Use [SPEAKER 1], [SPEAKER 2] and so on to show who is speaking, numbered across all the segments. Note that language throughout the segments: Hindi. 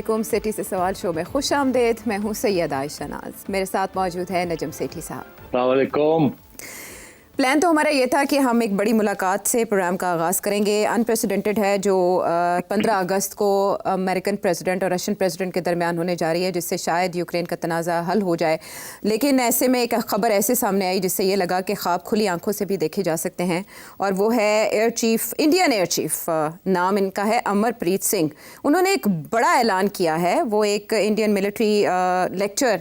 [SPEAKER 1] अस्सलामुअलैकुम। सिटी से सवाल शो में खुश आमदेद। मैं हूँ सैयद आयशा नाज, मेरे साथ मौजूद है नजम सेठी साहब।
[SPEAKER 2] अस्सलाम वालेकुम।
[SPEAKER 1] प्लान तो हमारा ये था कि हम एक बड़ी मुलाकात से प्रोग्राम का आगाज़ करेंगे। अनप्रेसिडेंटेड है जो 15 अगस्त को अमेरिकन प्रेसिडेंट और रशियन प्रेसिडेंट के दरमियान होने जा रही है, जिससे शायद यूक्रेन का तनाज़ा हल हो जाए। लेकिन ऐसे में एक खबर ऐसे सामने आई जिससे ये लगा कि ख्वाब खुली आंखों से भी देखे जा सकते हैं, और वो है air chief, Indian air chief, नाम इनका है अमरप्रीत सिंह। उन्होंने एक बड़ा ऐलान किया है। वो एक इंडियन मिलिट्री लेक्चर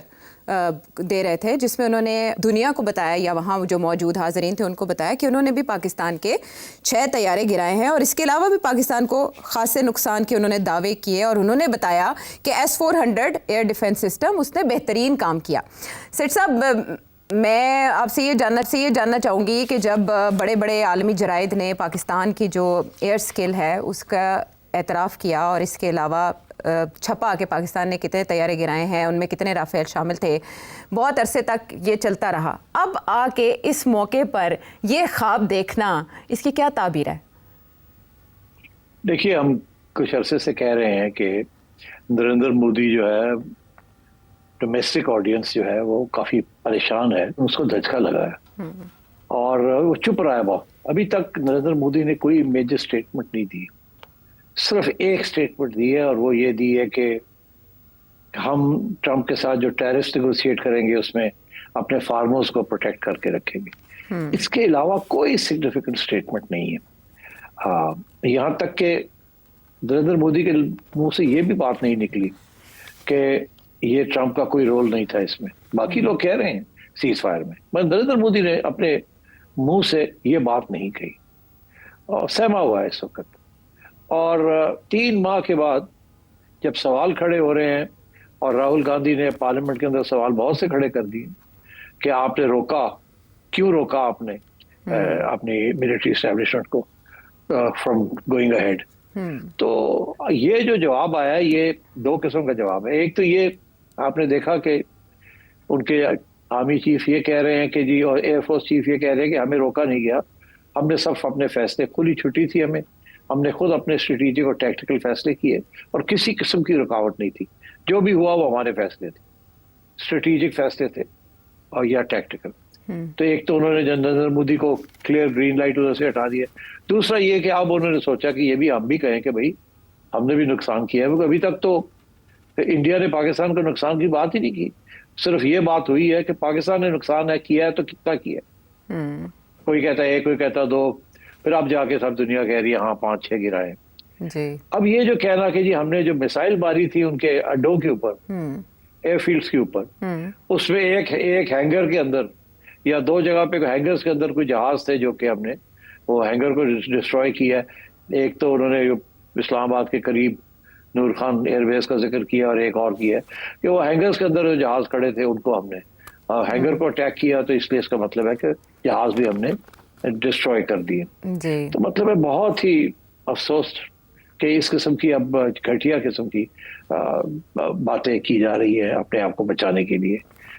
[SPEAKER 1] दे रहे थे, जिसमें उन्होंने दुनिया को बताया, या वहाँ जो मौजूद हाज़रीन थे उनको बताया कि उन्होंने भी पाकिस्तान के 6 तैयारे गिराए हैं, और इसके अलावा भी पाकिस्तान को खासे नुकसान के उन्होंने दावे किए। और उन्होंने बताया कि S-400 एयर डिफेंस सिस्टम उसने बेहतरीन काम किया। सेठ साहब, मैं आपसे ये जानना चाहूँगी कि जब बड़े बड़े आलमी जराइद ने पाकिस्तान की जो एयर स्किल है उसका एतराफ़ किया, और इसके अलावा छपा कि पाकिस्तान ने कितने तैयारे गिराए हैं, उनमें कितने राफेल शामिल थे, बहुत अरसे तक ये चलता रहा। अब आके इस मौके पर ये ख्वाब देखना, इसकी क्या ताबीर है?
[SPEAKER 2] देखिए, हम कुछ अरसे से कह रहे हैं कि नरेंद्र मोदी जो है, डोमेस्टिक ऑडियंस जो है वो काफ़ी परेशान है, उसको धचका लगा है और वो चुप रहा है बहुत। अभी तक नरेंद्र मोदी ने कोई मेजर स्टेटमेंट नहीं दी। सिर्फ एक स्टेटमेंट दी है, और वो ये दी है कि हम ट्रंप के साथ जो टेरिफ नेगोशिएट करेंगे उसमें अपने फार्मर्स को प्रोटेक्ट करके रखेंगे। इसके अलावा कोई सिग्निफिकेंट स्टेटमेंट नहीं है। यहाँ तक कि नरेंद्र मोदी के मुंह से ये भी बात नहीं निकली कि ये ट्रंप का कोई रोल नहीं था इसमें। बाकी लोग कह रहे हैं सीज फायर में, मगर नरेंद्र मोदी ने अपने मुंह से ये बात नहीं कही, और सहमा हुआ है इस वक्त। और 3 माह के बाद जब सवाल खड़े हो रहे हैं, और राहुल गांधी ने पार्लियामेंट के अंदर सवाल बहुत से खड़े कर दिए कि आपने रोका, क्यों रोका आपने अपनी मिलिट्री एस्टेब्लिशमेंट को फ्रॉम गोइंग अहेड। तो ये जो जवाब आया है, ये 2 किस्म का जवाब है। एक तो ये आपने देखा कि उनके आर्मी चीफ ये कह रहे हैं कि जी, और एयरफोर्स चीफ ये कह रहे हैं कि हमें रोका नहीं गया, हमने सब अपने फैसले, खुली छुट्टी थी हमने खुद अपने स्ट्रेटेजिक और टैक्टिकल फैसले किए, और किसी किस्म की रुकावट नहीं थी। जो भी हुआ वो हमारे फैसले थे, स्ट्रेटेजिक फैसले थे और या टैक्टिकल। तो एक तो उन्होंने नरेंद्र मोदी को क्लियर ग्रीन लाइट उधर से हटा दिया। दूसरा ये कि अब उन्होंने सोचा कि ये भी हम भी कहें कि भाई हमने भी नुकसान किया है, क्योंकि अभी तक तो इंडिया ने पाकिस्तान को नुकसान की बात ही नहीं की। सिर्फ ये बात हुई है कि पाकिस्तान ने नुकसान है किया है तो कितना किया। कोई कहता है 1, कोई कहता 2, फिर अब जाके सब दुनिया कह रही है हाँ 5-6 गिराए जी। अब ये जो कहना कि जी हमने जो मिसाइल मारी थी उनके अड्डों के ऊपर, एयरफील्ड्स के ऊपर, उसमें एक हैंगर के अंदर या 2 जगह पे हैंगर्स के अंदर कोई जहाज थे जो कि हमने वो हैंगर को डिस्ट्रॉय किया। एक तो उन्होंने इस्लामाबाद के करीब नूर खान एयरबेस का जिक्र किया, और एक और किया कि वो हैंगर्स के अंदर जो जहाज खड़े थे उनको हमने हैंगर को अटैक किया। तो इसलिए इसका मतलब है कि जहाज भी हमने डिस्ट्रॉय कर दिए। तो मतलब है बहुत ही अफसोस कि इस किस्म की अब घटिया किस्म की बातें की जा रही है अपने आप को बचाने के लिए।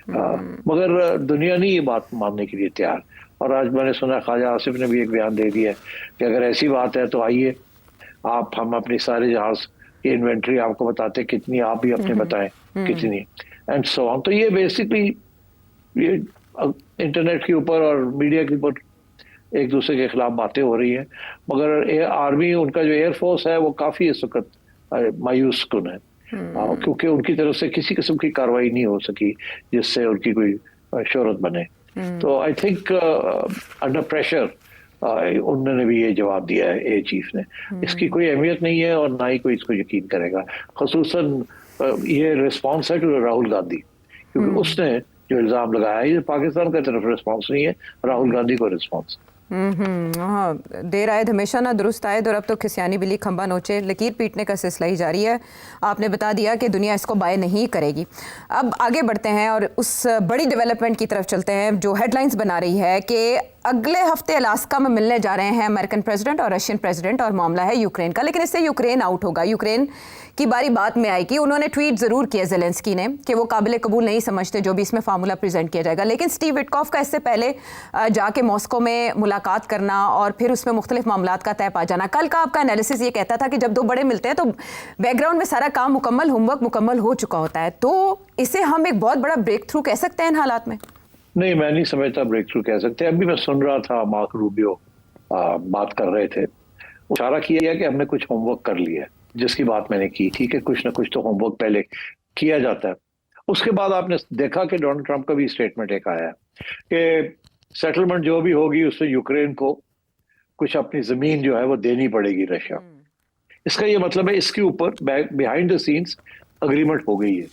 [SPEAKER 2] मगर दुनिया नहीं ये बात मानने के लिए तैयार। और आज मैंने सुना ख्वाजा आसिफ ने भी एक बयान दे दिया कि अगर ऐसी बात है तो आइए हम अपने सारे जहाज की इन्वेंट्री आपको बताते, कितनी आप भी अपने बताएं कितनी, एंड सो ऑन। तो ये बेसिकली ये इंटरनेट के ऊपर और मीडिया के ऊपर एक दूसरे के खिलाफ बातें हो रही हैं, मगर आर्मी, उनका जो एयरफोर्स है वो काफी इस वक्त मायूस कुन है, क्योंकि उनकी तरफ से किसी किस्म की कार्रवाई नहीं हो सकी जिससे उनकी कोई शोहरत बने। तो आई थिंक अंडर प्रेशर उन्होंने भी ये जवाब दिया है एयर चीफ ने। इसकी कोई अहमियत नहीं है और ना ही कोई इसको यकीन करेगा। खसूसन ये रिस्पॉन्स है टू राहुल गांधी, क्योंकि उसने जो इल्जाम लगाया है ये पाकिस्तान का तरफ रिस्पॉन्स नहीं है, राहुल गांधी को रिस्पॉन्स।
[SPEAKER 1] हाँ, देर आयद हमेशा ना दुरुस्त आयद, और अब तो खिसियानी बिल्ली खंबा नोचे, लकीर पीटने का सिलसिला ही जारी है। आपने बता दिया कि दुनिया इसको बाय नहीं करेगी। अब आगे बढ़ते हैं और उस बड़ी डेवलपमेंट की तरफ चलते हैं जो हेडलाइंस बना रही है कि अगले हफ्ते अलास्का में मिलने जा रहे हैं अमेरिकन प्रेसिडेंट और रशियन प्रेसिडेंट, और मामला है यूक्रेन का। लेकिन इससे यूक्रेन आउट होगा। यूक्रेन की बारी बात में आई कि उन्होंने ट्वीट ज़रूर किया ज़ेलेंस्की ने कि वो काबिल कबूल नहीं समझते जो भी इसमें फार्मूला प्रेजेंट किया जाएगा, लेकिन स्टीव विटकॉफ का इससे पहले जाके मॉस्को में मुलाकात करना और फिर उसमें मुख्तलिफ मामलात का तय पा जाना। कल का आपका एनालिसिस ये कहता था कि जब दो बड़े मिलते हैं तो बैकग्राउंड में सारा काम मुकम्मल, होमवर्क मुकम्मल हो चुका होता है, तो इसे हम एक बहुत बड़ा ब्रेक थ्रू कह सकते हैं इन हालात में?
[SPEAKER 2] नहीं, मैं नहीं समझता ब्रेक थ्रू कह सकते। अभी मैं सुन रहा था मार्क रूबियो बात कर रहे थे, इशारा किया कि हमने कुछ होमवर्क कर लिया है, जिसकी बात मैंने की थी कि कुछ ना कुछ तो होमवर्क पहले किया जाता है। उसके बाद आपने देखा कि डोनाल्ड ट्रंप का भी स्टेटमेंट एक आया कि सेटलमेंट जो भी होगी उससे यूक्रेन को कुछ अपनी जमीन जो है वो देनी पड़ेगी रशिया। इसका ये मतलब है इसके ऊपर बिहाइंड द सीन्स अग्रीमेंट हो गई है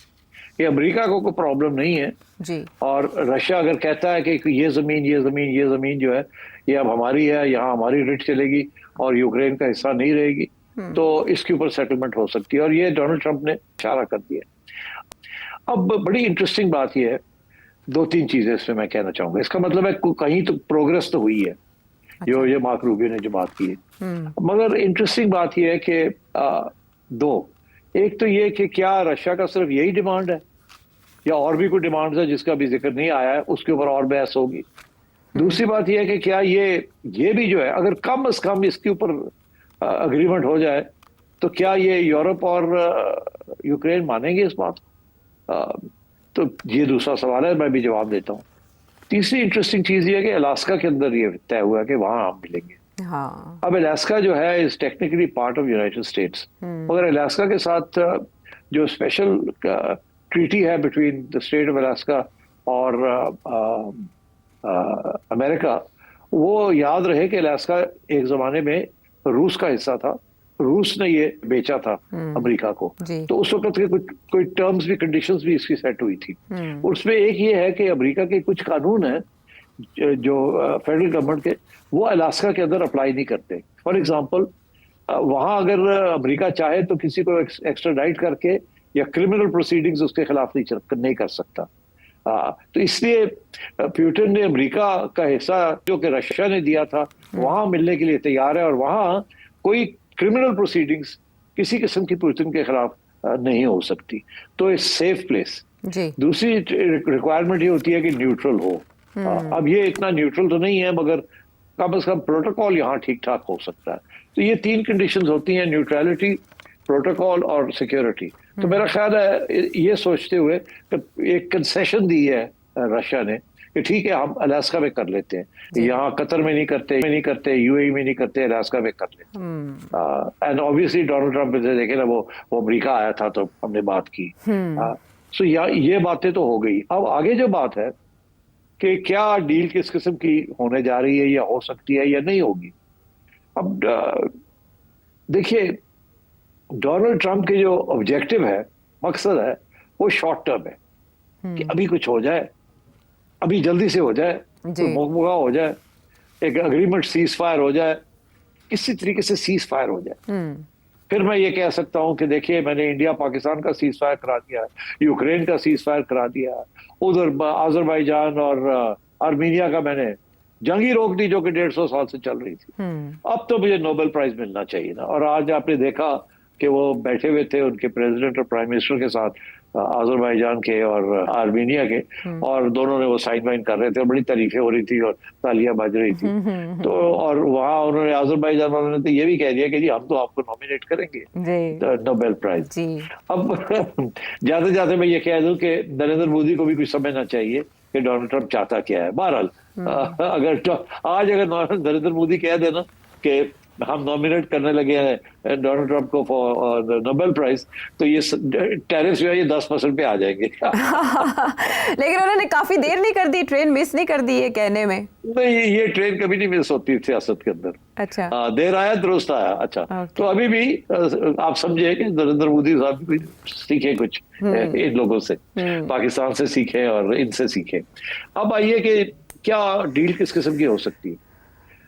[SPEAKER 2] कि अमेरिका को कोई प्रॉब्लम नहीं है
[SPEAKER 1] जी।
[SPEAKER 2] और रशिया अगर कहता है कि ये जमीन जो है ये अब हमारी है, यहाँ हमारी रेट चलेगी और यूक्रेन का हिस्सा नहीं रहेगी, तो इसके ऊपर सेटलमेंट हो सकती है। और ये डोनाल्ड ट्रंप ने इशारा कर दिया। अब बड़ी इंटरेस्टिंग बात यह है, दो तीन चीजें इसमें मैं कहना चाहूंगा। इसका मतलब है कहीं तो प्रोग्रेस तो हुई है। अच्छा। ये मार्क रूबियो ने जो बात की है, मगर इंटरेस्टिंग बात यह है कि दो, एक तो ये कि क्या रशिया का सिर्फ यही डिमांड है या और भी कोई डिमांड है जिसका भी जिक्र नहीं आया है, उसके ऊपर और बहस होगी। दूसरी बात यह है कि क्या ये भी जो है अगर कम से कम इसके ऊपर अग्रीमेंट हो जाए तो क्या ये यूरोप और यूक्रेन मानेंगे इस बात को? तो ये दूसरा सवाल है, मैं भी जवाब देता हूँ। तीसरी इंटरेस्टिंग चीज ये है कि अलास्का के अंदर ये तय हुआ कि वहां हम मिलेंगे। हाँ। अब अलास्का जो है is technically part of United states, मगर अलास्का के साथ जो स्पेशल ट्रीटी है between the state of Alaska और अमेरिका, वो याद रहे कि अलास्का एक जमाने में रूस का हिस्सा था, रूस ने ये बेचा था अमेरिका को, तो उस वक्त के कुछ कोई टर्म्स भी कंडीशंस भी इसकी सेट हुई थी। उसमें एक ये है कि अमेरिका के कुछ कानून है जो फेडरल गवर्नमेंट के, वो अलास्का के अंदर अप्लाई नहीं करते। फॉर एग्जांपल वहां अगर अमेरिका चाहे तो किसी को एक्स्ट्राडाइट करके या क्रिमिनल प्रोसीडिंग्स उसके खिलाफ नहीं कर सकता। तो इसलिए पुतिन ने अमेरिका का हिस्सा जो कि रशिया ने दिया था वहां मिलने के लिए तैयार है और वहां कोई क्रिमिनल प्रोसीडिंग्स किसी किस्म की पुतिन के खिलाफ नहीं हो सकती। तो इट्स सेफ प्लेस। दूसरी रिक्वायरमेंट ये होती है कि न्यूट्रल हो। अब ये इतना न्यूट्रल तो नहीं है, मगर कम से कम प्रोटोकॉल यहाँ ठीक ठाक हो सकता है। तो ये तीन कंडीशंस होती हैं, न्यूट्रलिटी, प्रोटोकॉल और सिक्योरिटी। तो मेरा ख्याल है ये सोचते हुए कि एक कंसेशन दी है रशिया ने कि ठीक है हम अलास्का में कर लेते हैं, यहाँ कतर में नहीं करते, यूएई में नहीं करते, अलास्का में कर लेते हैं। एंड ऑब्वियसली डोनाल्ड ट्रंप ने देखे ना, वो अमेरिका आया था तो हमने बात की। सो ये बातें तो हो गई। अब आगे जो बात है कि क्या डील किस किस्म की होने जा रही है या हो सकती है या नहीं होगी। अब देखिए, डोनाल्ड ट्रंप के जो ऑब्जेक्टिव है, मकसद है, वो शॉर्ट टर्म है कि अभी कुछ हो जाए, अभी जल्दी से हो जाए, तो मुकम्मल हो जाए, एक अग्रीमेंट सीज फायर हो जाए, किसी तरीके से सीज फायर हो जाए। फिर मैं ये कह सकता हूं कि देखिए मैंने इंडिया पाकिस्तान का सीज फायर करा दिया है, यूक्रेन का सीज फायर करा दिया है, उधर आजरबाईजान और आर्मीनिया का मैंने जंगी रोक दी जो कि 150 साल से चल रही थी। अब तो मुझे नोबेल प्राइज मिलना चाहिए ना। और आज आपने देखा कि वो बैठे हुए थे उनके प्रेसिडेंट और प्राइम मिनिस्टर के साथ, आजरबाईजान के और आर्मीनिया के, और दोनों ने वो साइन वाइन कर रहे थे और बड़ी तारीफें हो रही थी और तालियां बज रही थी। तो और वहाँ उन्होंने, आजरबाईजान वालों ने तो ये भी कह दिया कि जी हम तो आपको नॉमिनेट करेंगे नोबेल प्राइज। अब जाते जाते मैं ये कह दूं कि नरेंद्र मोदी को भी कुछ समझना चाहिए कि डोनाल्ड ट्रंप चाहता क्या है। बहरहाल अगर नरेंद्र मोदी कह देना कि हम नॉमिनेट करने लगे हैं डोनाल्ड ट्रंप को फॉर नोबेल प्राइज, तो ये टैरिफ जो है ये 10% पे आ जाएंगे।
[SPEAKER 1] लेकिन उन्होंने काफी देर नहीं कर दी, ट्रेन मिस नहीं कर दी ये कहने में।
[SPEAKER 2] नहीं, ये ट्रेन कभी नहीं मिस होती सियासत के अंदर। अच्छा। देर आया दुरुस्त आया। अच्छा। तो अभी भी आप समझे कि नरेंद्र मोदी साहब भी सीखे कुछ इन लोगों से, पाकिस्तान से सीखे और इनसे सीखे। अब आइए कि क्या डील किस किस्म की हो सकती है।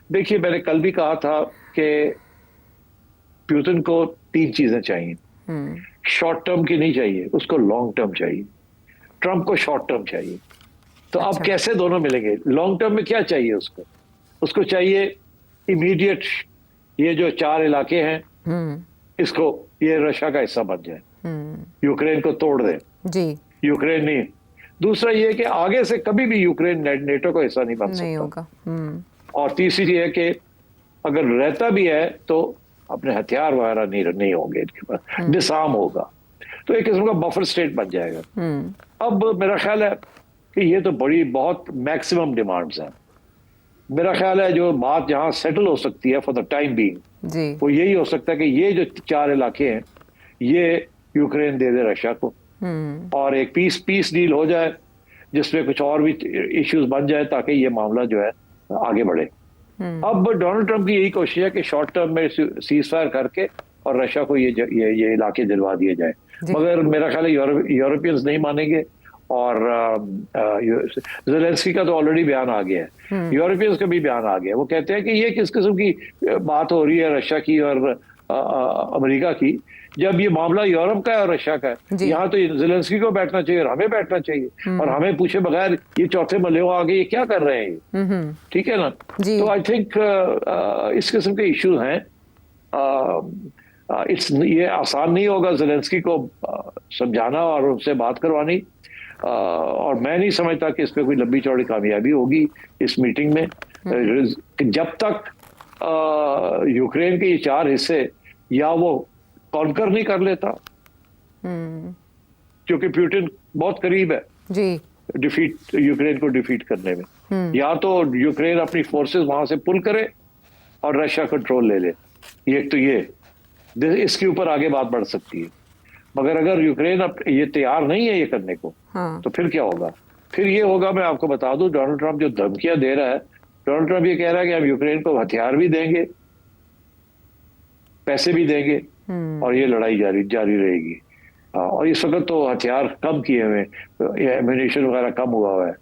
[SPEAKER 2] देखिए, मैंने कल भी कहा था कि पुतिन को तीन चीजें चाहिए। शॉर्ट टर्म की नहीं चाहिए, उसको लॉन्ग टर्म चाहिए। ट्रंप को शॉर्ट टर्म चाहिए। तो अब कैसे दोनों मिलेंगे? लॉन्ग टर्म में क्या चाहिए उसको चाहिए इमीडिएट, ये जो 4 इलाके हैं इसको ये रशिया का हिस्सा बन जाए, यूक्रेन को तोड़ दे।
[SPEAKER 1] जी।
[SPEAKER 2] यूक्रेन नहीं। दूसरा ये कि आगे से कभी भी यूक्रेन नेटो का हिस्सा नहीं बन
[SPEAKER 1] नहीं
[SPEAKER 2] सकता।
[SPEAKER 1] होगा।
[SPEAKER 2] और तीसरी ये है कि अगर रहता भी है तो अपने हथियार वगैरह नहीं होंगे इनके पास, डिसआर्म होगा, तो एक किस्म का बफर स्टेट बन जाएगा। अब मेरा ख्याल है कि ये तो बहुत मैक्सिमम डिमांड्स हैं। मेरा ख्याल है जो बात जहां सेटल हो सकती है फॉर द टाइम बीइंग, वो यही हो सकता है कि ये जो 4 इलाके हैं ये यूक्रेन दे दे रशिया को, और एक पीस डील हो जाए जिसमें कुछ और भी इश्यूज बन जाए ताकि ये मामला जो है आगे बढ़े। अब डोनाल्ड ट्रंप की यही कोशिश है कि शॉर्ट टर्म में सीज फायर करके और रशिया को ये इलाके दिलवा दिए जाए, मगर मेरा ख्याल है यूरोपियंस नहीं मानेंगे। और ज़ेलेंस्की का तो ऑलरेडी बयान आ गया है, यूरोपियंस का भी बयान आ गया है। वो कहते हैं कि ये किस किस्म की बात हो रही है रशिया की और अमेरिका की, जब ये मामला यूरोप का है और रशिया का है। यहाँ तो ज़ेलेंस्की को बैठना चाहिए और हमें बैठना चाहिए, और हमें पूछे बगैर ये चौथे मल्ले आगे ये क्या कर रहे हैं। ठीक है ना। तो आई थिंक इस किस्म के इश्यूज हैं। ये आसान नहीं होगा ज़ेलेंस्की को समझाना और उनसे बात करवानी, और मैं नहीं समझता कि इस पे कोई लंबी चौड़ी कामयाबी होगी इस मीटिंग में, जब तक यूक्रेन के ये 4 हिस्से या वो कॉन्कर नहीं कर लेता, क्योंकि पुतिन बहुत करीब है यूक्रेन को डिफीट करने में। या तो यूक्रेन अपनी फोर्सेस वहां से पुल करे और रशिया कंट्रोल ले ले, इसके ऊपर आगे बात बढ़ सकती है। मगर अगर यूक्रेन अब ये तैयार नहीं है ये करने को, तो फिर क्या होगा? फिर ये होगा, मैं आपको बता दूं, डोनाल्ड ट्रंप जो धमकियां दे रहा है, डोनाल्ड ट्रंप ये कह रहा है कि हम यूक्रेन को हथियार भी देंगे, पैसे भी देंगे, और ये लड़ाई जारी रहेगी। और इस वक्त तो हथियार कम किए हुए, एम्यूनिशन वगैरह कम हुआ है।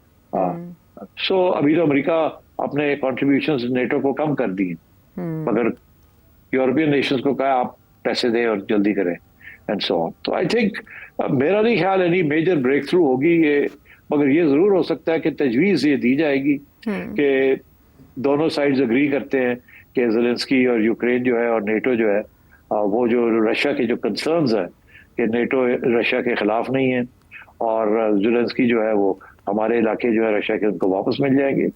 [SPEAKER 2] सो अभी तो अमेरिका अपने कॉन्ट्रीब्यूशंस नेटो को कम कर दिए, मगर यूरोपियन नेशंस को कहा आप पैसे दें और जल्दी करें, एंड सो ऑन। तो आई थिंक मेरा नहीं ख्याल एनी मेजर ब्रेक थ्रू होगी ये, मगर ये जरूर हो सकता है कि तजवीज ये दी जाएगी कि दोनों साइड्स अग्री करते हैं कि ज़ेलेंस्की और यूक्रेन जो है और नेटो जो है, वो जो रशिया के जो कंसर्न्स हैं कि नेटो रशिया के खिलाफ नहीं है, और ज़ेलेंस्की जो है वो हमारे इलाके जो है रशिया के उनको वापस मिल जाएंगे,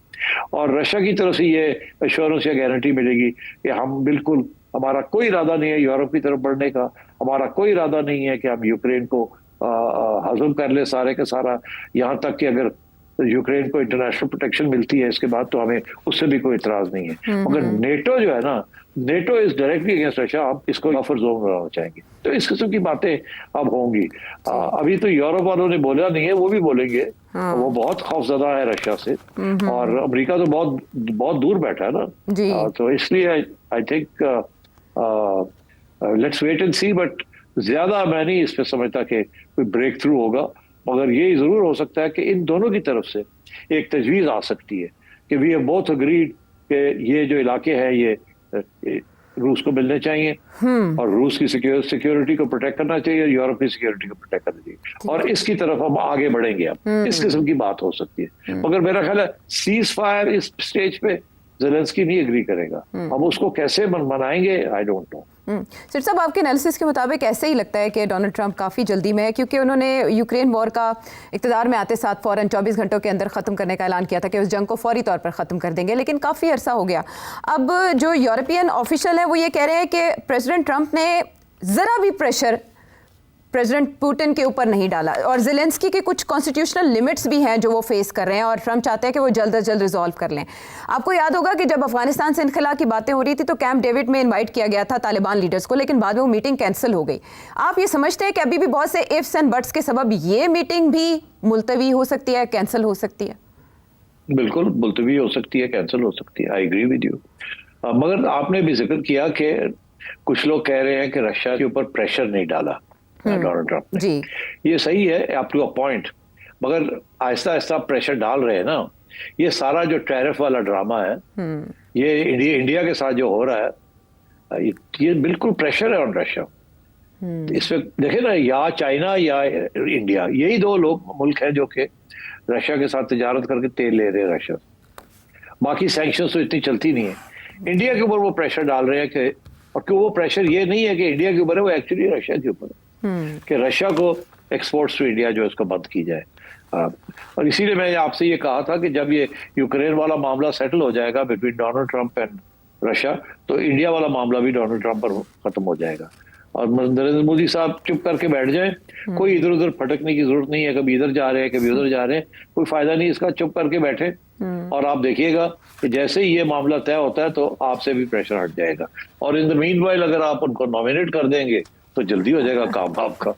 [SPEAKER 2] और रशिया की तरफ से ये एश्योरेंस या गारंटी मिलेगी कि हम बिल्कुल, हमारा कोई इरादा नहीं है यूरोप की तरफ बढ़ने का, हमारा कोई इरादा नहीं है कि हम यूक्रेन को हजम कर ले सारे का सारा, यहाँ तक कि अगर यूक्रेन को इंटरनेशनल प्रोटेक्शन मिलती है इसके बाद तो हमें उससे भी कोई इतराज नहीं है। मगर नेटो जो है ना, NATO is directly against Russia, हम इसको बफर जोन बनाना चाहेंगे। तो इस किस्म की बातें अब होंगी। अभी तो यूरोप वालों ने बोला नहीं है, वो भी बोलेंगे। वो बहुत खौफजदा है रशिया से, और अमेरिका तो बहुत दूर बैठा है ना, तो इसलिए I think let's wait and see. But ज्यादा मैं नहीं इस पे समझता कि कोई ब्रेक थ्रू होगा, मगर ये जरूर हो सकता है कि इन दोनों की तरफ से एक तजवीज आ सकती है कि वी हैव बोथ अग्रीड कि ये जो इलाके हैं ये रूस को मिलने चाहिए, और रूस की सिक्योरिटी को प्रोटेक्ट करना चाहिए, यूरोप की सिक्योरिटी को प्रोटेक्ट करना चाहिए, और इसकी तरफ हम आगे बढ़ेंगे। अब इस किस्म की बात हो सकती है, मगर मेरा ख्याल है सीज फायर इस स्टेज पे ज़ेलेंस्की नहीं एग्री करेगा। अब उसको कैसे मनाएंगे आई डोंट नो।
[SPEAKER 1] सर साहब, आपके एनालिसिस के मुताबिक ऐसे ही लगता है कि डोनाल्ड ट्रंप काफ़ी जल्दी में है, क्योंकि उन्होंने यूक्रेन वॉर का इक़्तिदार में आते साथ फ़ौरन 24 घंटों के अंदर ख़त्म करने का ऐलान किया था कि उस जंग को फौरी तौर पर ख़त्म कर देंगे, लेकिन काफ़ी अरसा हो गया। अब जो यूरोपियन ऑफिशियल है वो ये कह रहे हैं कि प्रेसिडेंट ट्रंप ने ज़रा भी प्रेशर प्रेसिडेंट पुतिन के ऊपर नहीं डाला, और ज़ेलेंस्की के कुछ कॉन्स्टिट्यूशनल लिमिट्स भी हैं जो वो फेस कर रहे हैं, और ट्रंप चाहते हैं कि वो जल्द अज जल्द रिजॉल्व कर लें। आपको याद होगा कि जब अफगानिस्तान से इनखला की बातें हो रही थी तो कैंप डेविड में इनवाइट किया गया था तालिबान लीडर्स को, लेकिन बाद में वो मीटिंग कैंसिल हो गई। आप ये समझते हैं कि अभी भी बहुत से इफ्स एंड बट्स के सबब ये मीटिंग भी मुलतवी हो सकती है, कैंसिल हो सकती है?
[SPEAKER 2] बिल्कुल मुलतवी हो सकती है, कैंसिल हो सकती है, आई एग्री विद यू। मगर आपने भी जिक्र किया कि कुछ लोग कह रहे हैं कि रशिया के ऊपर प्रेशर नहीं डाला डोनाल्ड ट्रंप ने। ये सही है अप टू अ पॉइंट, मगर आहिस्ता आहिस्ता प्रेशर डाल रहे हैं ना। ये सारा जो टैरिफ वाला ड्रामा है, ये इंडिया के साथ जो हो रहा है, ये बिल्कुल प्रेशर है ऑन रशिया। इसमें देखे ना, या चाइना या इंडिया, यही 2 मुल्क हैं जो कि रशिया के साथ तिजारत करके तेल ले रहे हैं रशिया। बाकी सैंक्शंस तो इतनी चलती नहीं है। इंडिया के ऊपर वो प्रेशर डाल रहे हैं कि और कि वो प्रेशर ये नहीं है कि इंडिया के ऊपर है, वो एक्चुअली रशिया के ऊपर है कि रशिया को एक्सपोर्ट्स टू इंडिया जो है उसको बंद की जाए। और इसीलिए मैंने आपसे ये कहा था कि जब ये यूक्रेन वाला मामला सेटल हो जाएगा between Donald Trump and Russia, तो इंडिया वाला मामला भी डोनाल्ड ट्रंप पर खत्म हो जाएगा और नरेंद्र मोदी साहब चुप करके बैठ जाएं। कोई इधर उधर भटकने की जरूरत नहीं है, कभी इधर जा रहे हैं कभी उधर जा रहे हैं, कोई फायदा नहीं इसका, चुप करके बैठे और आप देखिएगा कि जैसे ही ये मामला तय होता है तो आपसे भी प्रेशर हट जाएगा। और इन द मीनवाइल अगर आप उनको नॉमिनेट कर देंगे तो जल्दी हो जाएगा काम आपका।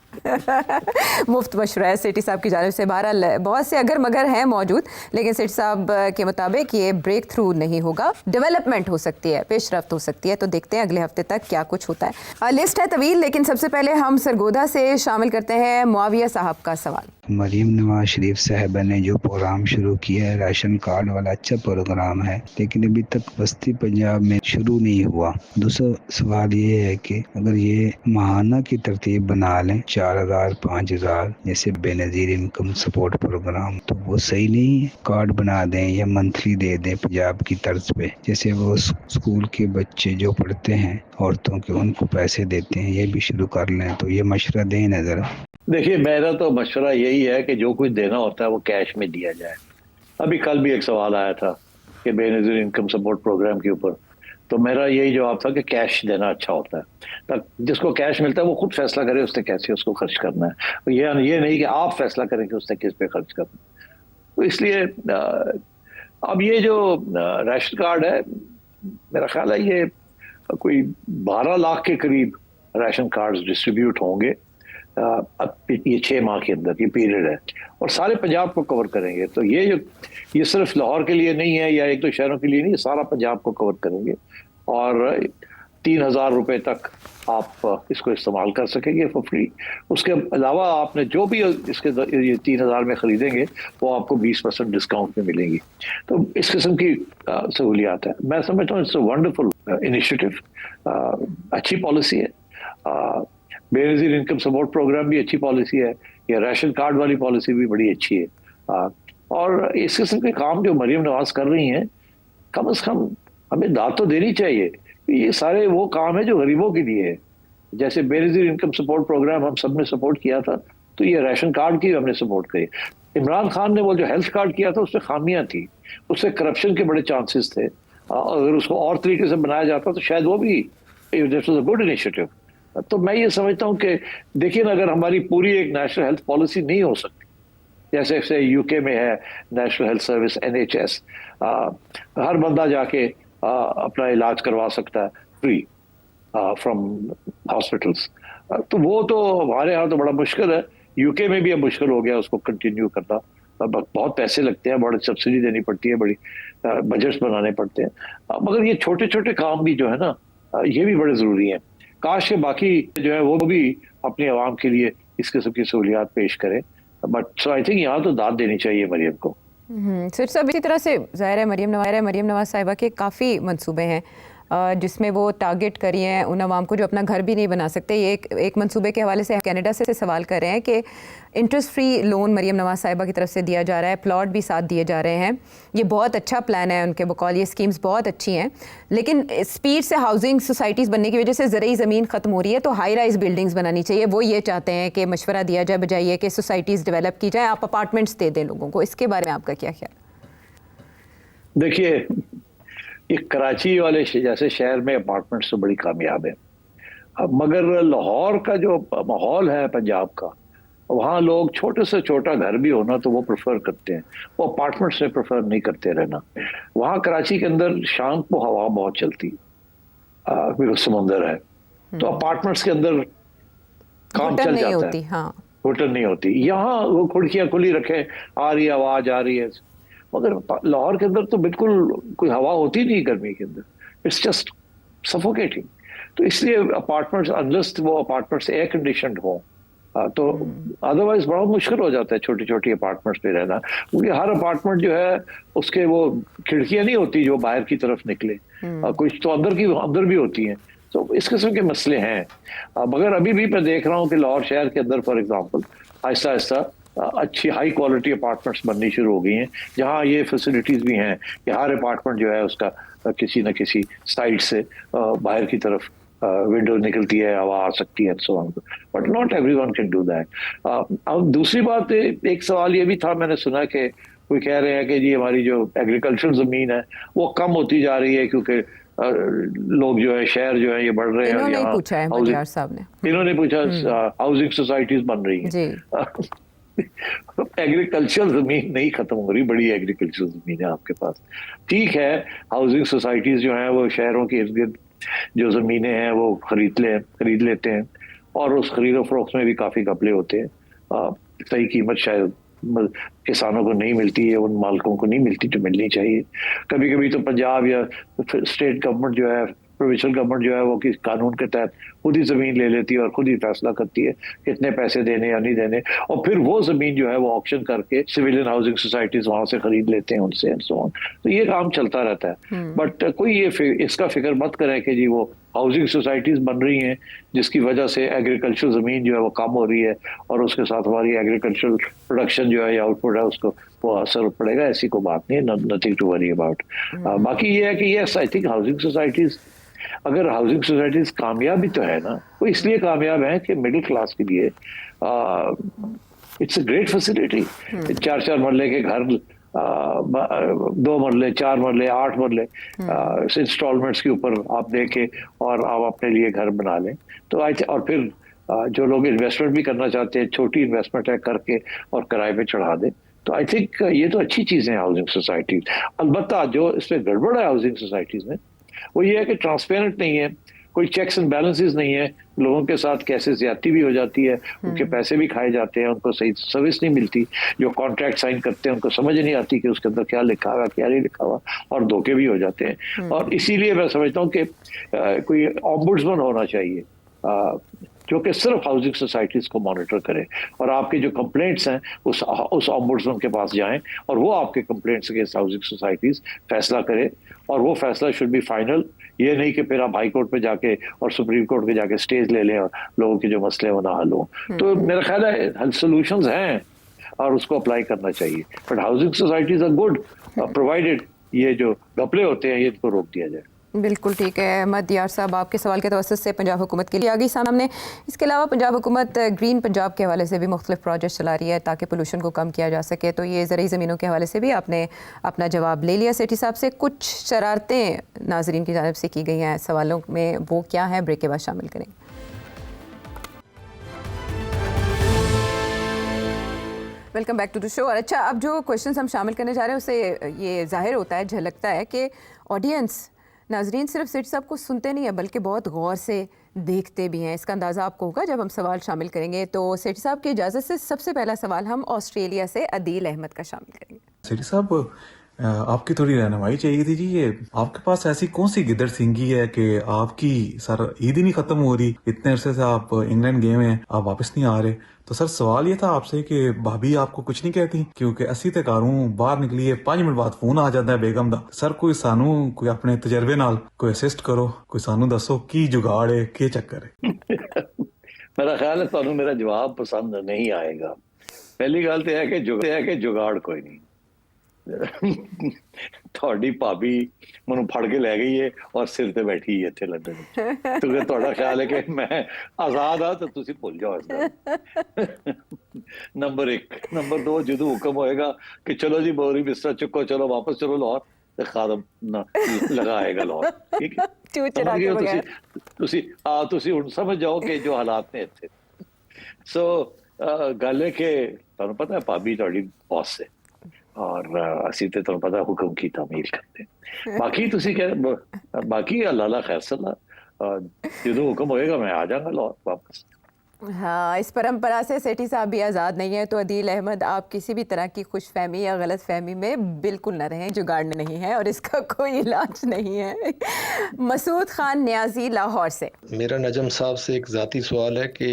[SPEAKER 1] मुफ्त मशवरा है सेठी साहब की जानिब से। बहरहाल बहुत से अगर मगर हैं मौजूद, लेकिन सेठी साहब के मुताबिक ये ब्रेक थ्रू नहीं होगा, डेवलपमेंट हो सकती है, पेशरफ्त हो सकती है। तो देखते हैं अगले हफ्ते तक क्या कुछ होता है। लिस्ट है तवील, लेकिन सबसे पहले हम सरगोधा से शामिल करते हैं मुआविया साहब का सवाल।
[SPEAKER 3] मरीम नवाज शरीफ साहबा ने जो प्रोग्राम शुरू किया है, राशन कार्ड वाला अच्छा प्रोग्राम है, लेकिन अभी तक बस्ती पंजाब में शुरू नहीं हुआ। दूसरा सवाल ये है कि अगर ये माहाना की तरतीब बना लें 4000 5000 जैसे बेनजीर इनकम सपोर्ट प्रोग्राम, तो वो सही नहीं है। कार्ड बना दें या मंथली दे दें पंजाब की तर्ज पे, जैसे वो स्कूल के बच्चे जो पढ़ते हैं औरतों के, उनको पैसे देते हैं, ये भी शुरू कर लें। तो ये मशवरा दें नजर।
[SPEAKER 2] देखिए मेरा तो मशवरा यही है कि जो कुछ देना होता है वो कैश में दिया जाए। अभी कल भी एक सवाल आया था कि बेनजीर इनकम सपोर्ट प्रोग्राम के ऊपर, तो मेरा यही जवाब था कि कैश देना अच्छा होता है, ताकि जिसको कैश मिलता है वो खुद फैसला करे उसने कैसे उसको खर्च करना है। ये नहीं कि आप फैसला करें कि उसने किस पे खर्च करना है। तो इसलिए अब ये जो राशन कार्ड है, मेरा ख्याल है ये कोई 12 लाख के करीब राशन कार्ड डिस्ट्रीब्यूट होंगे अब ये 6 माह के अंदर ये पीरियड है, और सारे पंजाब को कवर करेंगे। तो ये सिर्फ लाहौर के लिए नहीं है या एक दो शहरों के लिए नहीं, सारा पंजाब को कवर करेंगे और 3000 रुपए तक आप इसको इस्तेमाल कर सकेंगे फॉर फ्री। उसके अलावा आपने जो भी इसके ये 3000 में खरीदेंगे वो आपको 20% डिस्काउंट में मिलेंगी। तो इस किस्म की सहूलियात है। मैं समझता हूँ इट्स अ वंडरफुल इनिशिएटिव, अच्छी पॉलिसी है। बेनजीर इनकम सपोर्ट प्रोग्राम भी अच्छी पॉलिसी है, या राशन कार्ड वाली पॉलिसी भी बड़ी अच्छी है। और इस किस्म के काम जो मरीम नवाज कर रही हैं, कम से कम हमें दाद तो देनी चाहिए। ये सारे वो काम है जो गरीबों के लिए है। जैसे बेनजीर इनकम सपोर्ट प्रोग्राम हम सब ने सपोर्ट किया था, तो ये राशन कार्ड की हमने सपोर्ट करी। इमरान खान ने वो जो हेल्थ कार्ड किया था उसमें खामियां थी, उससे करप्शन के बड़े चांसेस थे। अगर उसको और तरीके से बनाया जाता तो शायद वो भी गुड इनिशिएटिव। तो मैं ये समझता हूँ कि देखिए ना, अगर हमारी पूरी एक नेशनल हेल्थ पॉलिसी नहीं हो सकती, जैसे यूके में है नेशनल हेल्थ सर्विस NHS, हर बंदा जाके अपना इलाज करवा सकता है फ्री फ्रॉम हॉस्पिटल्स, तो वो तो हमारे यहाँ तो बड़ा मुश्किल है। यूके में भी अब मुश्किल हो गया उसको कंटिन्यू करना, बहुत पैसे लगते हैं, बड़ी सब्सिडी देनी पड़ती है, बड़ी बजट्स बनाने पड़ते हैं। मगर ये छोटे छोटे काम भी जो है ना, ये भी बड़े ज़रूरी हैं। काश के बाकी जो है वो भी अपनी आवाम के लिए इस किस्म की सहूलियात पेश करें। बट सो आई थिंक यहाँ तो दाद देनी चाहिए मरियम को।
[SPEAKER 1] सर सब इसी तरह से ज़ाहिर है मरियम नवाज साहिबा के काफ़ी मंसूबे हैं जिसमें वो टारगेट करी हैं उन अवाम को जो अपना घर भी नहीं बना सकते। ये एक मंसूबे के हवाले से कनाडा से सवाल कर रहे हैं कि interest free loan Maryam Nawaz साहिबा की तरफ से दिया जा रहा है, प्लॉट भी साथ दिए जा रहे हैं। ये बहुत अच्छा प्लान है उनके बकौल, ये स्कीम्स बहुत अच्छी हैं, लेकिन स्पीड से हाउसिंग सोसाइटीज़ बनने की वजह से ज़रूरी ज़मीन ख़त्म हो रही है, तो हाई राइज बिल्डिंग्स बनानी चाहिए। वो ये चाहते हैं कि मशवरा दिया जाए बजाय ये कि सोसाइटीज़ डेवलप की जाए, आप अपार्टमेंट्स दे दें लोगों को। इसके बारे में आपका क्या ख्याल?
[SPEAKER 2] देखिए, ये कराची वाले जैसे शहर में अपार्टमेंट्स तो बड़ी कामयाब है, मगर लाहौर का जो माहौल है पंजाब का, वहाँ लोग छोटे से छोटा घर भी होना तो वो प्रेफर करते हैं, वो अपार्टमेंट्स में प्रेफर नहीं करते रहना। वहाँ कराची के अंदर शाम को हवा बहुत चलती, क्योंकि समुंदर है, तो अपार्टमेंट्स के अंदर काम चल जाता है,
[SPEAKER 1] हाँ,
[SPEAKER 2] होटल नहीं होती। यहाँ वो खिड़कियाँ खुली रखें, आ रही है आवाज आ रही है, मगर लाहौर के अंदर तो बिल्कुल कोई हवा होती नहीं गर्मी के अंदर, इट्स जस्ट सफोकेटिंग। तो इसलिए अपार्टमेंट्स, अनलेस वो अपार्टमेंट्स एयर कंडीशनड हो, तो अदरवाइज बड़ा मुश्किल हो जाता है छोटी छोटी अपार्टमेंट्स पे रहना, क्योंकि हर अपार्टमेंट जो है उसके वो खिड़कियां नहीं होती जो बाहर की तरफ निकले, कुछ तो अंदर भी होती हैं। तो इस किस्म के मसले हैं। मगर अभी भी मैं देख रहा हूँ कि लाहौर शहर के अंदर फॉर एग्जाम्पल आहिस्ता आहिस्ता अच्छी हाई क्वालिटी अपार्टमेंट्स बननी शुरू हो गई हैं, जहाँ ये फैसिलिटीज भी हैं कि हर अपार्टमेंट जो है उसका किसी न किसी साइड से बाहर की तरफ विंडो निकलती है, हवा आ सकती है, so on, but not everyone can do that. अब दूसरी बात, एक सवाल ये भी था, मैंने सुना कि कोई कह रहे हैं कि जी हमारी जो एग्रीकल्चरल जमीन है वो कम होती जा रही है क्योंकि लोग जो है, शहर जो है ये बढ़ रहे हैं, और यहाँ
[SPEAKER 1] पूछा है मडियार साहब ने,
[SPEAKER 2] इन्होंने पूछा हाउसिंग सोसाइटीज बन रही
[SPEAKER 1] जी।
[SPEAKER 2] हैं। एग्रीकल्चरल जमीन नहीं खत्म हो रही, बड़ी एग्रीकल्चरल जमीन है आपके पास, ठीक है। हाउसिंग सोसाइटीज जो हैं वो शहरों के इर्द गिर्द जो जमीनें हैं वो खरीद लेते हैं, और उस खरीदो फरोख्त में भी काफी घपले होते हैं। सही कीमत शायद किसानों को नहीं मिलती है, उन मालिकों को नहीं मिलती जो मिलनी चाहिए। कभी कभी तो पंजाब या स्टेट गवर्नमेंट जो है, प्रोविंशियल गवर्नमेंट जो है, वो किस कानून के तहत खुद ही जमीन ले लेती है और खुद ही फैसला करती है कितने पैसे देने या नहीं देने, और फिर वो जमीन जो है वो ऑक्शन करके सिविलियन हाउसिंग सोसाइटीज वहां से खरीद लेते हैं उनसे, एंड सो ऑन। तो ये काम चलता रहता है। बट कोई ये इसका फिक्र मत करे कि जी वो हाउसिंग सोसाइटीज बन रही हैं जिसकी वजह से एग्रीकल्चर जमीन जो है वो कम हो रही है, और उसके साथ हमारी एग्रीकल्चरल प्रोडक्शन जो है या आउटपुट है उसको वो असर पड़ेगा, ऐसी कोई बात नहीं है, नथिंग टू वरी अबाउट। बाकी ये है कि yes, I think housing societies, अगर हाउसिंग सोसाइटीज कामयाब भी तो है ना, वो इसलिए कामयाब है कि मिडिल क्लास के लिए इट्स अ ग्रेट फैसिलिटी। 4-4 मरले के घर, 2 मरले, 4 मरले, 8 मरले इंस्टॉलमेंट्स के ऊपर आप देके और आप अपने लिए घर बना लें। तो और फिर जो लोग इन्वेस्टमेंट भी करना चाहते हैं, छोटी इन्वेस्टमेंट है करके और किराए पे चढ़ा दें। तो आई थिंक ये तो अच्छी चीजें हैं हाउसिंग सोसाइटीज। अलबत्ता जो इसमें गड़बड़ है हाउसिंग सोसाइटीज में वो ये है कि ट्रांसपेरेंट नहीं है, कोई चेक्स एंड बैलेंसेस नहीं है, लोगों के साथ कैसे ज्यादती भी हो जाती है, उनके पैसे भी खाए जाते हैं, उनको सही सर्विस नहीं मिलती, जो कॉन्ट्रैक्ट साइन करते हैं उनको समझ नहीं आती कि उसके अंदर क्या लिखा हुआ क्या नहीं लिखा हुआ, और धोखे भी हो जाते हैं। और इसीलिए मैं समझता हूँ कि कोई ऑम्बुड्समैन होना चाहिए जो कि सिर्फ हाउसिंग सोसाइटीज को मॉनिटर करे, और आपके जो कंप्लेंट्स हैं उस ऑम्बुड्समैन के पास जाएं और वो आपके कंप्लेंट्स अगेंस्ट हाउसिंग सोसाइटीज फैसला करे, और वो फैसला शुड बी फाइनल। ये नहीं कि फिर आप हाई कोर्ट पे जाके और सुप्रीम कोर्ट पे जाके स्टेज ले लें और लोगों के जो मसले वो ना हल हो। तो मेरा ख्याल है सोल्यूशंस हैं और उसको अप्लाई करना चाहिए, but housing societies are good provided ये जो घपले होते हैं ये इनको रोक दिया जाए।
[SPEAKER 1] बिल्कुल ठीक है अहमद यार साहब, आपके सवाल के तवज्जुह से पंजाब हुकूमत के लिए आ गई सामने। इसके अलावा पंजाब हुकूमत ग्रीन पंजाब के हवाले से भी मुख्तलिफ प्रोजेक्ट चला रही है ताकि पोल्यूशन को कम किया जा सके। तो ये ज़रूरी ज़मीनों के हवाले से भी आपने अपना जवाब ले लिया सेठी साहब से। कुछ शरारतें नाजरीन की जानिब से की गई हैं सवालों में, वो क्या है ब्रेक के बाद शामिल करेंगे। Welcome back to the show. और अच्छा, अब जो क्वेश्चंस हम शामिल करने जा रहे हैं उससे ये जाहिर होता है, झलकता है कि ऑडियंस नाजरीन सिर्फ सेठ साहब को सुनते नहीं है बल्कि बहुत गौर से देखते भी हैं। इसका अंदाज़ा आपको होगा जब हम सवाल शामिल करेंगे। तो सेठ साहब की इजाज़त से सबसे पहला सवाल हम ऑस्ट्रेलिया से अदील अहमद का शामिल करेंगे।
[SPEAKER 4] सेठ साहब, आपकी थोड़ी रहनुमाई चाहिए थी जी। ये आपके पास ऐसी कौन सी गिदड़ सिंगी है कि आपकी सर ईद ही नहीं खत्म हो रही, इतने अरसे से आप इंग्लैंड गए हैं, आप वापस नहीं आ रहे। तो सर सवाल ये था आपसे कि भाभी आपको कुछ नहीं कहती, क्योंकि असी ते घरों बाहर निकलिए 5 मिनट बाद फोन आ जाता है बेगम दा। सर कोई सानू कोई अपने तजर्बे नाल कोई असिस्ट करो, कोई सानू दसो की जुगाड़ है, की चक्कर है।
[SPEAKER 2] मेरा ख्याल है तुहानू मेरा जवाब पसंद नहीं आएगा। पहली गल तो है कि जुगाड़ कोई नहीं। ਤੁਹਾਡੀ ਭਾਬੀ ਮੈਨੂੰ ਫੜ ਕੇ ਲੈ ਗਈ ਹੈ ਔਰ ਸਿਰ ਤੇ ਬੈਠੀ ਹੈ ਇੱਥੇ ਲੰਡਨ ਵਿੱਚ। ਤੇ ਤੁਹਾਡਾ ਖਿਆਲ ਹੈ ਕਿ ਮੈਂ ਆਜ਼ਾਦ ਆ ਤਾਂ ਤੁਸੀਂ ਭੁੱਲ ਜਾਓ ਇਸ ਗੱਲ। ਨੰਬਰ 1। ਨੰਬਰ 2, ਜਦੋਂ ਹੁਕਮ ਹੋਏਗਾ ਕਿ ਚਲੋ ਜੀ ਬੋਰੀ ਬਿਸਤਰਾ ਚੁੱਕੋ, ਚਲੋ ਵਾਪਸ ਚਲੋ ਲਾਹੌਰ, ਤੇ ਖਾਦਮ ਨਾ ਲਗਾਏਗਾ ਲਾਹੌਰ। ਠੀਕ ਹੈ, ਤੁਸੀਂ ਹੁਣ ਸਮਝ ਜਾਓ ਕਿ ਜੋ ਹਾਲਾਤ ਨੇ ਇੱਥੇ। ਸੋ ਗੱਲ ਹੈ ਕਿ ਤੁਹਾਨੂੰ ਪਤਾ ਹੈ ਭਾਬੀ ਤੁਹਾਡੀ ਬੌਸ ਹੈ और ਅਸੀਂ ਤੇ ਤੁਹਾਨੂੰ ਪਤਾ ਹੁਕਮ की तामील करते। बाकी ਤੁਸੀਂ कह बाकी अल्लाह खैर सला, ਜਦੋਂ ਹੁਕਮ ਹੋਏਗਾ मैं आ जाऊंगा लाहौर वापस।
[SPEAKER 1] हाँ, इस परंपरा से सेठी साहब भी आज़ाद नहीं है। तो अदील अहमद, आप किसी भी तरह की खुशफहमी या गलत फहमी में बिल्कुल न रहें, जुगाड़ नहीं है और इसका कोई इलाज नहीं है। मसूद खान न्याजी लाहौर से।
[SPEAKER 5] मेरा नजम साहब से एक ज़ाती सवाल है कि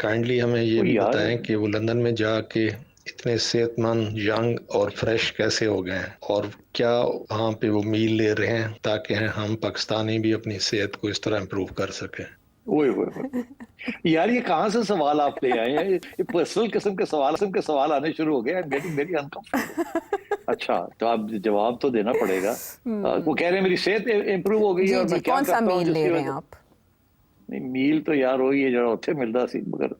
[SPEAKER 5] काइंडली हमें ये भी बताएं कि वो लंदन में जाके इतने सेहतमंद, यंग और फ्रेश कैसे हो गए हैं, और क्या वहाँ पे वो मील ले रहे हैं ताकि हम पाकिस्तानी भी अपनी सेहत को इस तरह इम्प्रूव कर सकें।
[SPEAKER 2] ओए यार, ये कहाँ से सवाल आप ले आए हैं? ये पर्सनल किस्म के सवाल आने शुरू हो गए। I am getting very uncomfortable. अच्छा, तो आप जवाब तो देना पड़ेगा। वो कह रहे हैं मेरी सेहत इम्प्रूव हो गई है और मैं क्या
[SPEAKER 1] कौन सा मील ले रहे हैं आप?
[SPEAKER 2] नहीं मील तो यार वही है ਜਿਹੜਾ ਉੱਥੇ ਮਿਲਦਾ ਸੀ मगर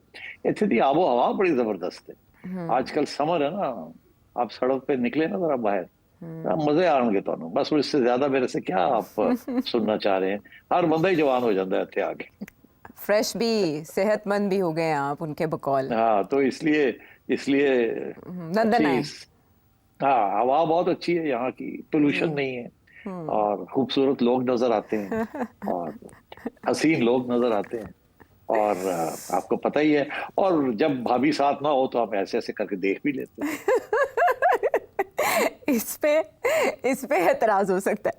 [SPEAKER 2] ਇੱਥੇ ਦੀ आबो हवा बड़ी जबरदस्त है आजकल समर है ना आप सड़क पे निकले ना जरा बाहर मजे आएंगे ਤੁਹਾਨੂੰ बस इससे ज्यादा मेरे से क्या आप सुनना चाह रहे हैं हर बंदा ही जवान हो जाता है ਇੱਥੇ आके
[SPEAKER 1] फ्रेश भी सेहतमंद भी हो गए हैं आप उनके बकौल।
[SPEAKER 2] हाँ तो इसलिए
[SPEAKER 1] लंदन आए।
[SPEAKER 2] हाँ हवा बहुत अच्छी है यहाँ की पोल्यूशन नहीं है और खूबसूरत लोग नजर आते हैं और हसीन लोग नजर आते हैं और आपको पता ही है और जब भाभी साथ ना हो तो हम ऐसे ऐसे करके देख भी लेते हैं।
[SPEAKER 1] इस पे एतराज हो सकता है।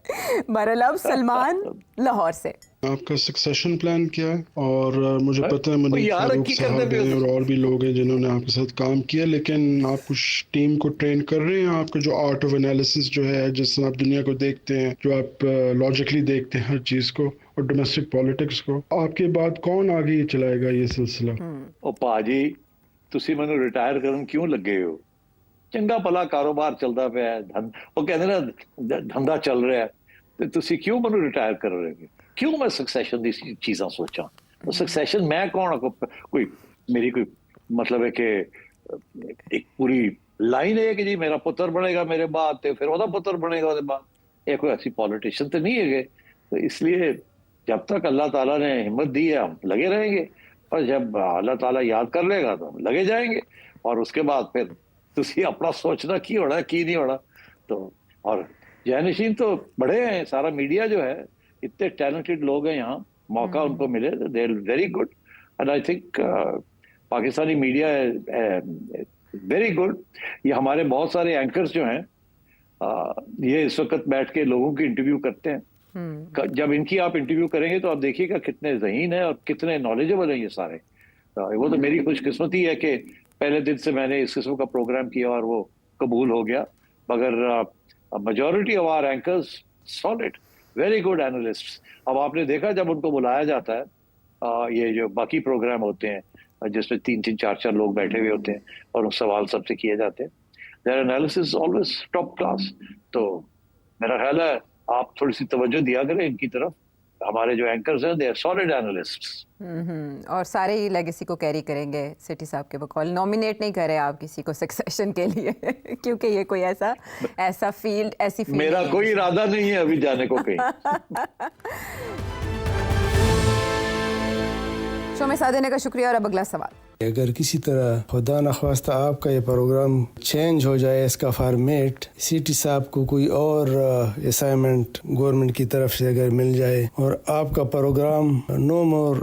[SPEAKER 1] बहरहाल अब सलमान लाहौर से
[SPEAKER 6] आपका सक्सेशन प्लान क्या है? और मुझे पता है
[SPEAKER 2] वो
[SPEAKER 6] मनीष
[SPEAKER 2] यार
[SPEAKER 6] फारूक
[SPEAKER 2] की
[SPEAKER 6] साहब
[SPEAKER 2] करने
[SPEAKER 6] हैं
[SPEAKER 2] पे
[SPEAKER 6] और भी लोग हैं जिन्होंने आपके साथ काम किया, लेकिन आप कुछ टीम को ट्रेन कर रहे हैं? आपका जो आर्ट ऑफ एनालिसिस जो है, जिससे आप दुनिया को देखते हैं, जो आप लॉजिकली देखते हैं हर चीज को और डोमेस्टिक पॉलिटिक्स को, आपके बाद कौन आगे चलाएगा ये सिलसिला?
[SPEAKER 2] ओ पाजी ਤੁਸੀਂ ਮੈਨੂੰ ਰਿਟਾਇਰ ਕਰਨ ਕਿਉਂ ਲੱਗੇ ਹੋ ਚੰਗਾ ਭਲਾ ਕਾਰੋਬਾਰ ਚੱਲਦਾ ਪਿਆ ਹੈ ਉਹ ਕਹਿੰਦੇ ਨਾ ਧੰਦਾ ਚੱਲ ਰਿਹਾ ਤੇ ਤੁਸੀਂ ਕਿਉਂ ਮੈਨੂੰ ਰਿਟਾਇਰ ਕਰ ਰਹੇ ਹੋ ਕਿਉਂ ਮੈਂ ਸਕਸੈਸ਼ਨ ਦੀ ਚੀਜ਼ਾਂ ਸੋਚਾਂ ਸਕਸੈਸ਼ਨ ਮੈਂ ਕੌਣ ਕੋਈ ਮੇਰੀ ਕੋਈ मतलब है कि एक पूरी लाइन है कि जी मेरा पुत्र बनेगा मेरे बाद तो फिर ਉਹਦਾ पुत्र बनेगा ਉਹਦੇ बाद ये कोई ऐसी पॉलिटिशियन तो नहीं है तो इसलिए जब तक अल्लाह ताला ने हिम्मत दी है हम लगे रहेंगे और जब अल्लाह ताला याद कर लेगा तो हम लगे जाएंगे और उसके बाद फिर तुसी अपना सोचना की होना की नहीं होना तो और जैनशीन तो बड़े हैं सारा मीडिया जो है इतने टैलेंटेड लोग हैं यहाँ मौका उनको मिले they are very good and I think Pakistani media very good ये हमारे बहुत सारे एंकर्स जो हैं ये इस वक्त बैठ के लोगों की इंटरव्यू करते हैं जब इनकी आप इंटरव्यू करेंगे तो आप देखिएगा कितने ज़हीन है और कितने नॉलेजेबल हैं ये सारे वो तो मेरी खुशकिस्मती है कि पहले दिन से मैंने इस किस्म का प्रोग्राम किया और वो कबूल हो गया मगर majority of our anchors solid very good analysts अब आपने देखा जब उनको बुलाया जाता है ये जो बाकी प्रोग्राम होते हैं जिसमें 3-3, 4-4 लोग बैठे हुए होते हैं और उस सवाल सबसे किए जाते हैं their analysis always top class तो मेरा ख्याल है आप थोड़ी सी तवज्जो दिया करें इनकी तरफ हमारे जो एंकर्स हैं दे आर सॉलिड एनालिस्ट्स
[SPEAKER 1] और सारे ही लेगेसी को कैरी करेंगे सिटी साहब के बकौल नॉमिनेट नहीं करे आप किसी को सक्सेशन के लिए क्योंकि ये कोई ऐसा फील्ड ऐसी फील्ड
[SPEAKER 2] मेरा कोई इरादा नहीं है अभी जाने को कहीं
[SPEAKER 1] शो में साथ देने का शुक्रिया और अब अगला सवाल
[SPEAKER 7] अगर किसी तरह खुदा न ख्वास्ता आपका ये प्रोग्राम चेंज हो जाए इसका फॉर्मेट सिटी साहब को कोई और असाइनमेंट गवर्नमेंट की तरफ से अगर मिल जाए और आपका प्रोग्राम नो मोर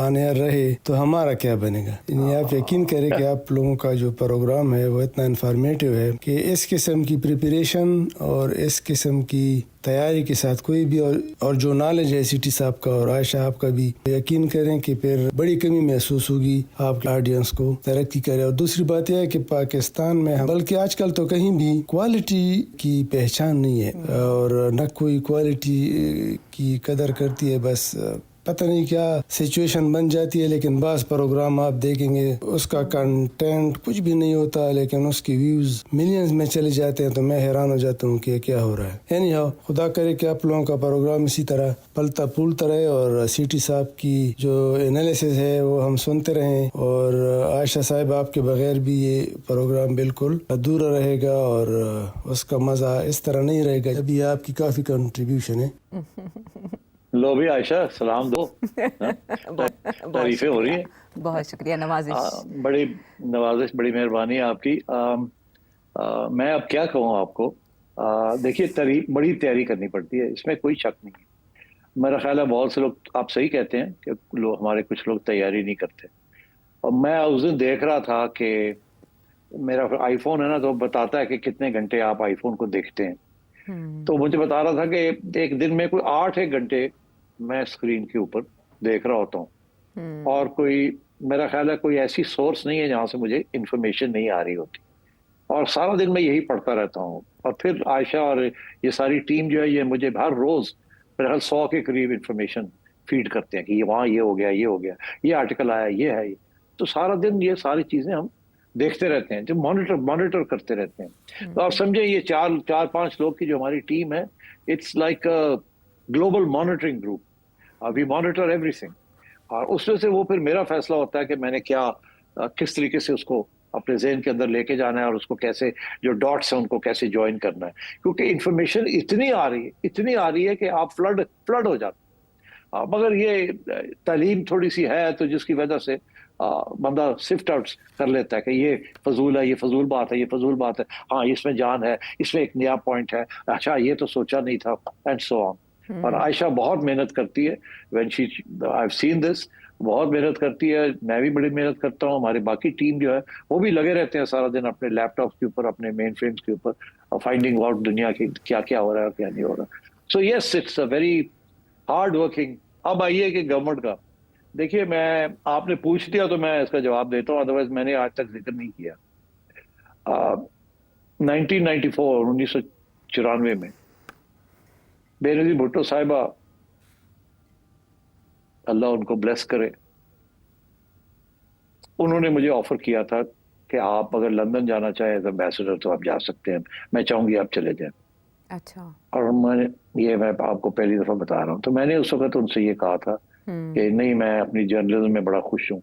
[SPEAKER 7] आने रहे तो हमारा क्या बनेगा यानी आप यकीन करें कि आप लोगों का जो प्रोग्राम है वो इतना इंफॉर्मेटिव है कि इस किस्म की प्रिपरेशन और इस किस्म की तैयारी के साथ कोई भी और जो नॉलेज है सिटी साहब का और आयशा आपका भी यकीन करें कि फिर बड़ी कमी महसूस होगी आपके ऑडियंस को तरक्की करे और दूसरी बात यह है कि पाकिस्तान में बल्कि आजकल तो कहीं भी क्वालिटी की पहचान नहीं है और न कोई क्वालिटी की कदर करती है बस पता नहीं क्या सिचुएशन बन जाती है लेकिन बस प्रोग्राम आप देखेंगे उसका कंटेंट कुछ भी नहीं होता लेकिन उसके व्यूज मिलियंस में चले जाते हैं तो मैं हैरान हो जाता हूँ कि क्या हो रहा है एनी हाउ खुदा करे कि आप लोगों का प्रोग्राम इसी तरह पलता फूलता रहे और सिटी साहब की जो एनालिसिस है वो हम सुनते रहें और आयशा साहब आपके बगैर भी ये प्रोग्राम बिल्कुल अधूरा रहेगा और उसका मजा इस तरह नहीं रहेगा अभी आपकी काफी कंट्रीब्यूशन है
[SPEAKER 2] लो भी आयशा सलाम दो तारीफें हो रही हैं
[SPEAKER 1] बहुत शुक्रिया नवाजिश
[SPEAKER 2] बड़ी नवाजिश बड़ी मेहरबानी आपकी मैं अब क्या कहूँ आपको देखिए बड़ी तैयारी करनी पड़ती है इसमें कोई शक नहीं है मेरा ख्याल है बहुत से लोग आप सही कहते हैं कि हमारे कुछ लोग तैयारी नहीं करते और मैं उस दिन देख रहा था कि मेरा आईफोन है ना तो बताता है कि कितने घंटे आप आईफोन को देखते हैं तो मुझे बता रहा था कि एक दिन में कोई 8-1 घंटे मैं स्क्रीन के ऊपर देख रहा होता हूँ और कोई मेरा ख्याल है कोई ऐसी सोर्स नहीं है जहाँ से मुझे इन्फॉर्मेशन नहीं आ रही होती और सारा दिन मैं यही पढ़ता रहता हूँ और फिर आयशा और ये सारी टीम जो है ये मुझे हर रोज मेरे ख्याल 100 के करीब इन्फॉर्मेशन फीड करते हैं कि ये वहाँ ये हो गया ये आर्टिकल आया ये है ये तो सारा दिन ये सारी चीजें हम देखते रहते हैं जो मॉनिटर करते रहते हैं तो आप समझे ये 4-5 लोग की जो हमारी टीम है it's like a global monitoring group we monitor everything और उसमें से वो फिर मेरा फैसला होता है कि मैंने क्या किस तरीके से उसको अपने जहन के अंदर लेके जाना है और उसको कैसे जो डॉट्स हैं उनको कैसे ज्वाइन करना है, क्योंकि इंफॉर्मेशन इतनी आ रही है कि आप फ्लड हो जाते हैं। मगर ये तालीम थोड़ी सी है तो जिसकी वजह से बंदा सिफ्ट आउट कर लेता है कि ये फजूल है, ये फजूल बात है, ये फजूल बात है, हाँ इसमें जान है, इसमें एक नया पॉइंट है, अच्छा ये तो सोचा नहीं था, एंड सो ऑन। और आयशा बहुत मेहनत करती है, when she I have seen this, बहुत मेहनत करती है, मैं भी बड़ी मेहनत करता हूँ, हमारी बाकी टीम जो है वो भी लगे रहते हैं सारा दिन अपने लैपटॉप के ऊपर, अपने मेन फ्रेम्स के ऊपर, फाइंडिंग आउट दुनिया की क्या क्या हो रहा है और क्या नहीं हो रहा। So yes, it's a very hard working. अब आइए कि गवर्नमेंट का, देखिए मैं आपने पूछ दिया तो मैं इसका जवाब देता हूँ, अदरवाइज मैंने आज तक जिक्र नहीं किया। 1994 में बेनजीर भुट्टो साहिबा, अल्लाह उनको ब्लेस करे, उन्होंने मुझे ऑफर किया था कि आप अगर लंदन जाना चाहें एज एम्बेसडर तो आप जा सकते हैं, मैं चाहूंगी आप चले जाएं।
[SPEAKER 1] अच्छा।
[SPEAKER 2] और मैं आपको पहली दफा बता रहा हूँ, तो मैंने उस वक्त उनसे ये कहा था कि नहीं, मैं अपनी जर्नलिज्म में बड़ा खुश हूँ,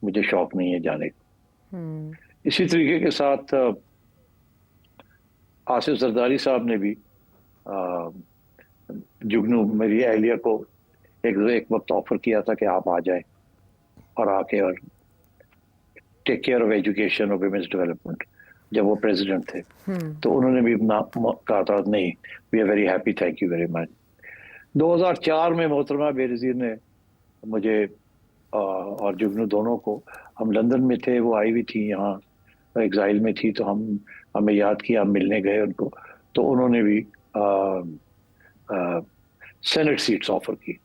[SPEAKER 2] मुझे शौक नहीं है जाने का। इसी तरीके के साथ आसिफ जरदारी साहब ने भी जुगनू मेरी अहलिया को एक वक्त ऑफर किया था कि आप आ जाएं और आके और टेक केयर ऑफ एजुकेशन और वुमेन्स डेवलपमेंट, जब वो प्रेसिडेंट थे। तो उन्होंने भी कहा था नहीं, we are very happy, thank you very much. 2004 में मोहतरमा बेनज़ीर ने मुझे और जुगनू दोनों को, हम लंदन में थे, वो आई हुई थी यहाँ, एग्जाइल में थी, तो हमें याद किया, हम मिलने गए उनको, तो उन्होंने भी सेनेट सीट्स ऑफर की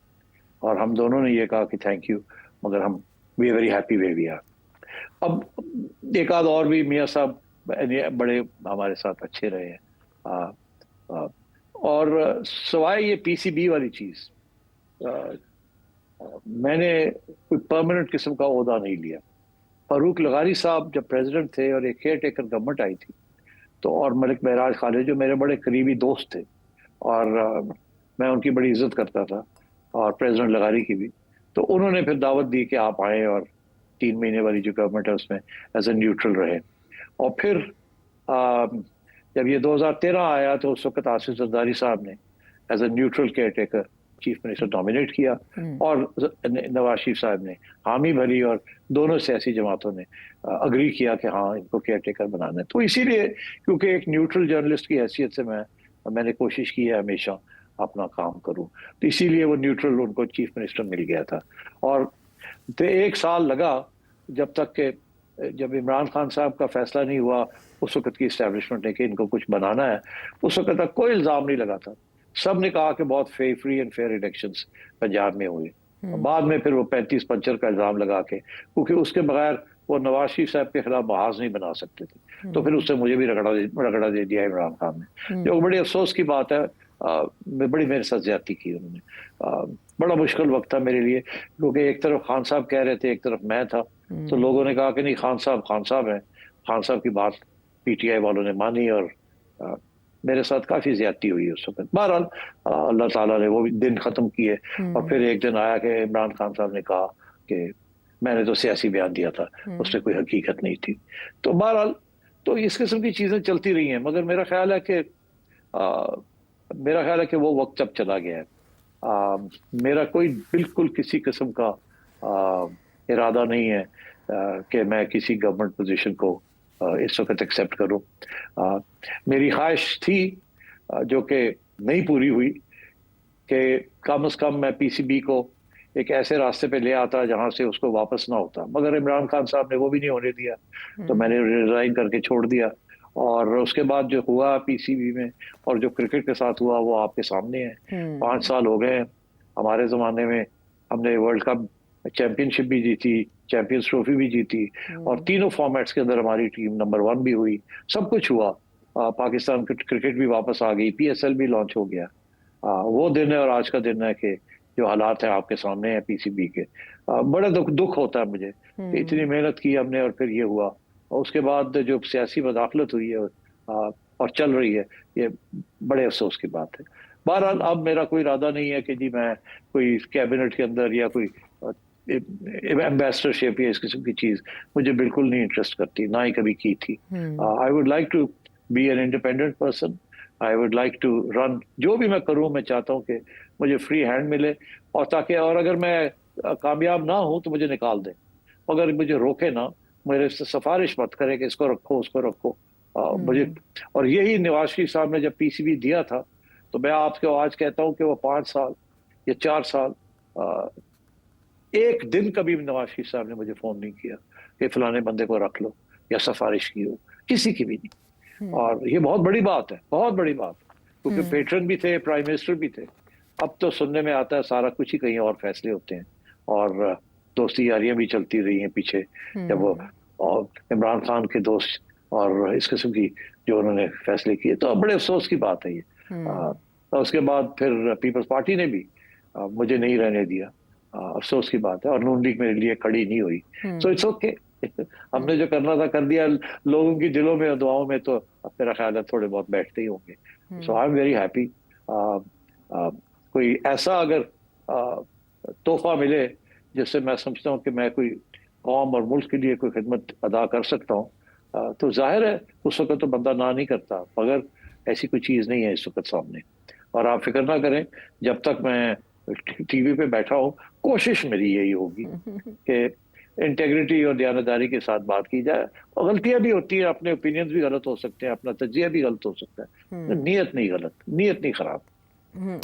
[SPEAKER 2] और हम दोनों ने ये कहा कि थैंक यू, मगर हम we are very happy way we are. अब एक आध और भी मियाँ साहब बड़े हमारे साथ अच्छे रहे हैं। और सवाए ये पीसीबी वाली चीज, मैंने कोई परमानेंट किस्म का ओहदा नहीं लिया। फारूक लगारी साहब जब प्रेसिडेंट थे और एक केयर टेकर गवर्नमेंट आई थी, तो और मलिक महराज खालिद जो मेरे बड़े करीबी दोस्त थे और मैं उनकी बड़ी इज्जत करता था, और प्रेसिडेंट लगारी की भी, तो उन्होंने फिर दावत दी कि आप आए और 3 महीने वाली जो गवर्नमेंट है उसमें एज ए न्यूट्रल रहे। और फिर जब ये 2013 आया तो उस वक्त आसिफ जरदारी साहब ने as a neutral caretaker chief minister nominate किया और नवाज शरीफ साहब ने हामी भरी और दोनों सियासी जमातों ने अग्री किया कि हाँ इनको केयर टेकर बनाना है। तो इसीलिए क्योंकि एक न्यूट्रल जर्नलिस्ट की हैसियत से मैंने कोशिश की है हमेशा अपना काम करूं, तो इसीलिए वो न्यूट्रल उनको चीफ मिनिस्टर मिल गया था। और तो 1 साल लगा जब तक के जब इमरान खान साहब का फैसला नहीं हुआ उस वक्त की इस्टेब्लिशमेंट ने कि इनको कुछ बनाना है, उस वक्त तक कोई इल्ज़ाम नहीं लगा था। सब ने कहा कि बहुत free and fair elections Punjab में हुए। बाद में फिर वो 35-75 का इल्ज़ाम लगा के, क्योंकि उसके बगैर वो नवाज शरीफ साहब के खिलाफ बहास नहीं बना सकते थे, तो फिर उससे मुझे भी रगड़ा दे दिया इमरान खान ने, जो बड़ी अफसोस की बात है। बड़ी मेरे साथ ज्यादती की उन्होंने। बड़ा मुश्किल वक्त था मेरे लिए, क्योंकि एक तरफ खान साहब कह रहे थे, एक तरफ मैं था, तो लोगों ने कहा कि नहीं खान साहब हैं, खान साहब की बात पीटीआई वालों ने मानी और मेरे साथ काफी ज्यादती हुई उस वक्त। बहरहाल अल्लाह ताला ने वो भी दिन खत्म किए और फिर एक दिन आया कि इमरान खान साहब ने कहा कि मैंने तो सियासी बयान दिया था, उसमें कोई हकीकत नहीं थी। तो बहरहाल तो इस किस्म की चीजें चलती रही हैं, मगर मेरा ख्याल है कि वो वक्त अब चला गया है। मेरा कोई बिल्कुल किसी किस्म का इरादा नहीं है कि मैं किसी गवर्नमेंट पोजीशन को इस वक्त एक्सेप्ट करूं। मेरी ख्वाहिश थी जो कि नहीं पूरी हुई कि कम से कम मैं पीसीबी को एक ऐसे रास्ते पे ले आता जहां से उसको वापस ना होता, मगर इमरान खान साहब ने वो भी नहीं होने दिया, तो मैंने रिजाइन करके छोड़ दिया। और उसके बाद जो हुआ पीसीबी में और जो क्रिकेट के साथ हुआ वो आपके सामने है। 5 साल हो गए। हमारे ज़माने में हमने वर्ल्ड कप चैंपियनशिप भी जीती, चैंपियंस ट्रॉफी भी जीती, और तीनों फॉर्मेट्स के अंदर हमारी टीम नंबर 1 भी हुई, सब कुछ हुआ। पाकिस्तान क्रिकेट भी वापस आ गई, पीएसएल भी लॉन्च हो गया। वो दिन है और आज का दिन है कि जो हालात है आपके सामने है पीसीबी के। बड़ा दुख होता है मुझे कि इतनी मेहनत की हमने और फिर ये हुआ, और उसके बाद जो सियासी मदाखलत हुई है और चल रही है, ये बड़े अफसोस की बात है। बहरहाल अब मेरा कोई इरादा नहीं है कि जी मैं कोई कैबिनेट के अंदर या कोई एम्बेसडरशिप या इस किस्म की चीज मुझे बिल्कुल नहीं इंटरेस्ट करती, ना ही कभी की थी। I would like to be an independent person. I would like to run, जो भी मैं करूं मैं चाहता हूं कि मुझे फ्री हैंड मिले, और ताकि, और अगर मैं कामयाब ना हूं तो मुझे निकाल दें, अगर मुझे रोके ना, मेरे से सिफारिश मत करें कि इसको रखो उसको रखो। मुझे, और यही नवाज शरीफ साहब ने जब पीसीबी दिया था, तो मैं आपको आज कहता हूं कि वो 5 साल या 4 साल एक दिन कभी नवाज शरीफ साहब ने मुझे फोन नहीं किया कि फलाने बंदे को रख लो या सिफारिश की हो, किसी की भी नहीं। और ये बहुत बड़ी बात है, बहुत बड़ी बात, क्योंकि पेट्रन भी थे, प्राइम मिनिस्टर भी थे। अब तो सुनने में आता है सारा कुछ ही कहीं और फैसले होते हैं, और दोस्ती यारियां भी चलती रही हैं पीछे, जब वो और इमरान खान के दोस्त और इस किस्म की जो उन्होंने फैसले किए, तो बड़े अफसोस की बात है ये। और उसके बाद फिर पीपल्स पार्टी ने भी मुझे नहीं रहने दिया, अफसोस की बात है, और नून लीग मेरे लिए खड़ी नहीं हुई। सो इट्स ओके, हमने जो करना था कर दिया। लोगों की दिलों में और दुआओं में तो मेरा ख्याल है थोड़े बहुत बैठते ही होंगे। सो आई एम वेरी हैप्पी। कोई ऐसा अगर तोहफा मिले जिससे मैं समझता हूँ कि मैं कोई कौम और मुल्क के लिए कोई खिदमत अदा कर सकता हूँ, तो जाहिर है उस वक्त तो बंदा ना नहीं करता, मगर ऐसी कोई चीज़ नहीं है इस वक्त सामने। और आप फिक्र ना करें, जब तक मैं टीवी पे बैठा हूँ, कोशिश मेरी यही होगी कि इंटेग्रिटी और दयानतदारी के साथ बात की जाए। और गलतियां भी होती है, अपने ओपिनियंस भी गलत हो सकते हैं, अपना तजिया भी गलत हो सकता है, नीयत नहीं गलत, नीयत नहीं खराब।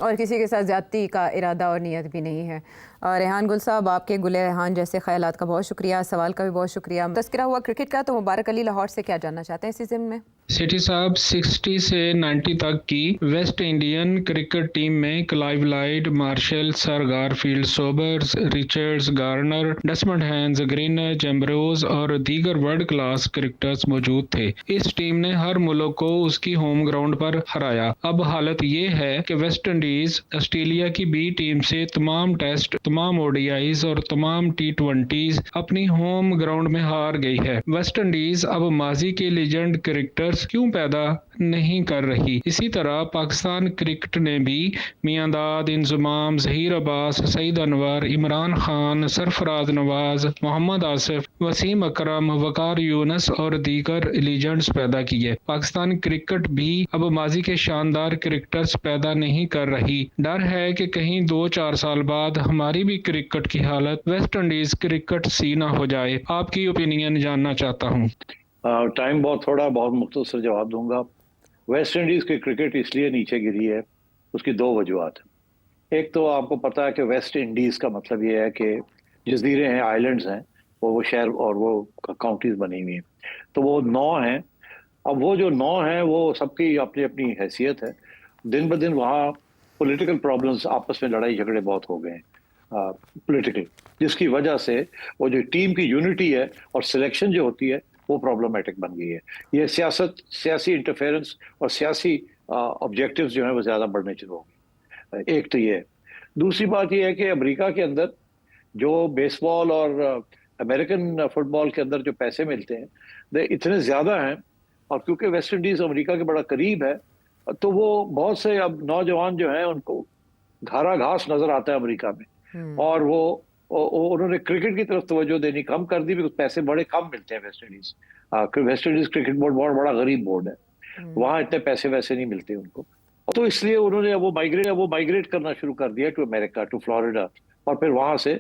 [SPEAKER 1] और किसी के साथ ज्यादती का इरादा और नीयत भी नहीं है। रेहान गुल साहब, आपके गुले रेहान जैसे ख्यालात का बहुत शुक्रिया, सवाल का भी बहुत शुक्रिया। तस्करा हुआ क्रिकेट का, तो मुबारक अली लाहौर से क्या जानना चाहते हैं सीजन में?
[SPEAKER 8] सिटी साहब, 60 से 90 तक की वेस्ट इंडियन क्रिकेट टीम में Clive Lloyd, Marshall, sir Garfield Sobers, Richards, Garner, Desmond Haynes, Greenidge, Ambrose और दीगर वर्ल्ड क्लास क्रिकेटर्स मौजूद थे। इस टीम ने हर मुल्क को उसकी होम ग्राउंड पर हराया। अब हालत ये है कि वेस्ट इंडीज ऑस्ट्रेलिया की बी टीम से तमाम टेस्ट, तमाम ओडीआईज और तमाम T20s अपनी होम ग्राउंड में हार गई है। वेस्ट इंडीज अब माजी के लीजेंड क्रिकेटर्स क्यों पैदा नहीं कर रही? इसी तरह पाकिस्तान क्रिकेट ने भी मियांदाद, इंजमाम, जहीर अब्बास, सईद अनवर, इमरान खान, सरफराज नवाज, मोहम्मद आसिफ, वसीम अकरम, वकार यूनस और दीगर लीजेंड्स पैदा किए। पाकिस्तान क्रिकेट भी अब माजी के शानदार क्रिकेटर्स पैदा नहीं कर रही। डर है कि कहीं 2-4 साल बाद हमारी भी क्रिकेट की हालत वेस्ट इंडीज क्रिकेट सी ना हो जाए। आपकी ओपिनियन जानना चाहता हूँ।
[SPEAKER 2] टाइम बहुत थोड़ा, बहुत मुख्तसर जवाब दूंगा। वेस्ट इंडीज की क्रिकेट इसलिए नीचे गिरी है, उसकी 2 वजूहत हैं। एक तो आपको पता है कि वेस्ट इंडीज का मतलब ये है कि जजीरे हैं, आइलैंड्स हैं, वो शहर और वो काउंटीज बनी हुई हैं, तो वो 9 हैं। अब वो जो 9 हैं वो सबकी अपनी अपनी हैसियत है। दिन ब दिन वहाँ पॉलिटिकल प्रॉब्लम्स, आपस में लड़ाई झगड़े बहुत हो गए हैं पॉलिटिकल, जिसकी वजह से वो जो टीम की यूनिटी है और सिलेक्शन जो होती है वो प्रॉब्लमेटिक बन गई है। ये सियासी इंटरफेरेंस और सियासी ऑब्जेक्टिव्स जो हैं वो ज़्यादा बढ़ने शुरू हो गए। एक तो ये है। दूसरी बात ये है कि अमेरिका के अंदर जो बेसबॉल और अमेरिकन फुटबॉल के अंदर जो पैसे मिलते हैं वे इतने ज़्यादा हैं, और क्योंकि वेस्ट इंडीज़ अमेरिका के बड़ा करीब है, तो वो बहुत से अब नौजवान जो हैं उनको घारा घास नज़र आता है अमेरिका में, और वो उन्होंने क्रिकेट की तरफ तवज्जो देनी कम कर दी, बिकॉज पैसे बड़े कम मिलते हैं West Indies. West Indies cricket board बहुत बड़ा गरीब बोर्ड है, वहाँ इतने पैसे वैसे नहीं मिलते उनको, तो इसलिए उन्होंने वो माइग्रेट करना शुरू कर दिया टू अमेरिका, टू फ्लोरिडा, और फिर वहाँ से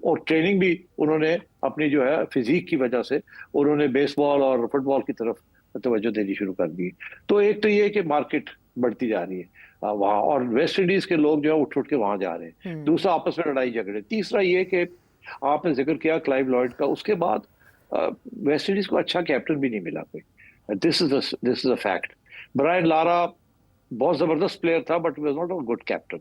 [SPEAKER 2] और ट्रेनिंग भी उन्होंने अपनी जो है फिजिक की वजह से उन्होंने बेसबॉल और फुटबॉल की तरफ तवज्जो देनी शुरू कर दी। तो एक तो ये कि मार्केट बढ़ती जा रही है वहाँ, और वेस्ट इंडीज के लोग जो है उठ के वहां जा रहे हैं। दूसरा, आपस में लड़ाई झगड़े। तीसरा ये कि आपने जिक्र किया क्लाइव लॉयड का, उसके बाद वेस्ट इंडीज को अच्छा कैप्टन भी नहीं मिला कोई। This is a fact. Brian Lara बहुत जबरदस्त प्लेयर था, but was not a good captain.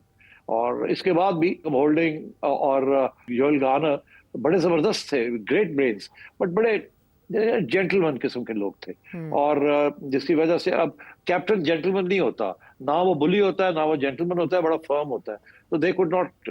[SPEAKER 2] और इसके बाद भी होल्डिंग और योएल गार्नर बड़े जबरदस्त थे, ग्रेट ब्रेन्स, बट बड़े जेंटलमैन किस्म के लोग थे, और जिसकी वजह से अब कैप्टन जेंटलमैन नहीं होता, ना वो बुली होता है ना वो जेंटलमैन होता है, बड़ा फर्म होता है, तो they could not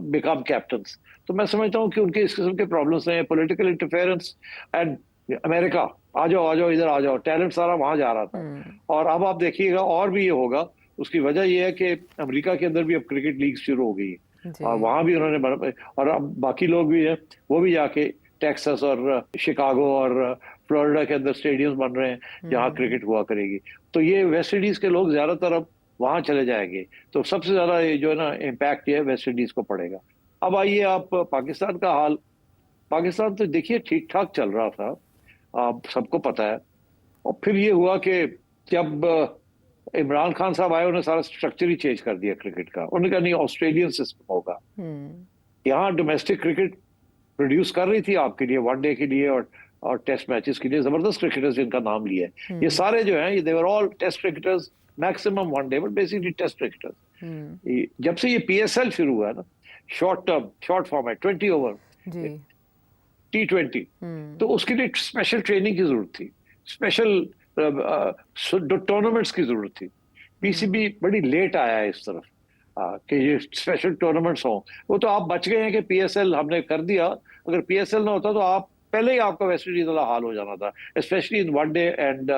[SPEAKER 2] become captains. तो मैं समझता हूँ कि उनके इस किस्म के प्रॉब्लम्स हैं, पॉलिटिकल इंटरफेरेंस एंड अमेरिका, आ जाओ इधर आ जाओ, टैलेंट सारा वहां जा रहा था। और अब आप देखिएगा और भी ये होगा। उसकी वजह यह है कि अमेरिका के अंदर भी अब क्रिकेट लीग शुरू हो गई है, और वहाँ भी उन्होंने और अब बाकी लोग भी हैं, वो भी जाके टेक्सास और शिकागो और फ्लोरिडा के अंदर स्टेडियम्स बन रहे हैं जहाँ क्रिकेट हुआ करेगी। तो ये वेस्ट इंडीज के लोग ज्यादातर अब वहां चले जाएंगे, तो सबसे ज्यादा ये जो है ना इम्पैक्ट ये वेस्ट इंडीज को पड़ेगा। अब आइए आप पाकिस्तान का हाल। पाकिस्तान तो देखिए ठीक ठाक चल रहा था, आप सबको पता है। और फिर ये हुआ कि जब इमरान खान साहब आए, उन्होंने सारा स्ट्रक्चर ही चेंज कर दिया क्रिकेट का। उन्होंने कहा नहीं, ऑस्ट्रेलियन सिस्टम होगा। यहाँ डोमेस्टिक क्रिकेट प्रोड्यूस कर रही थी आपके लिए, वनडे के लिए और टेस्ट मैचेस के लिए जबरदस्त क्रिकेटर्स जिनका नाम लिया है। ये सारे जो हैं, they were all test cricketers, maximum one day but basically test cricketers. जब से ये पीएसएल शुरू हुआ है ना, short term short format 20 over T20, तो उसके लिए स्पेशल ट्रेनिंग की जरूरत थी, स्पेशल टूर्नामेंट्स की जरूरत थी। पीसीबी बड़ी लेट आया है इस तरफ कि ये स्पेशल टूर्नामेंट्स हों। वो तो आप बच गए हैं कि पीएसएल हमने कर दिया। अगर पीएसएल ना होता तो आप पहले ही आपका वेस्ट इंडीज वाला हाल हो जाना था, specially in one day and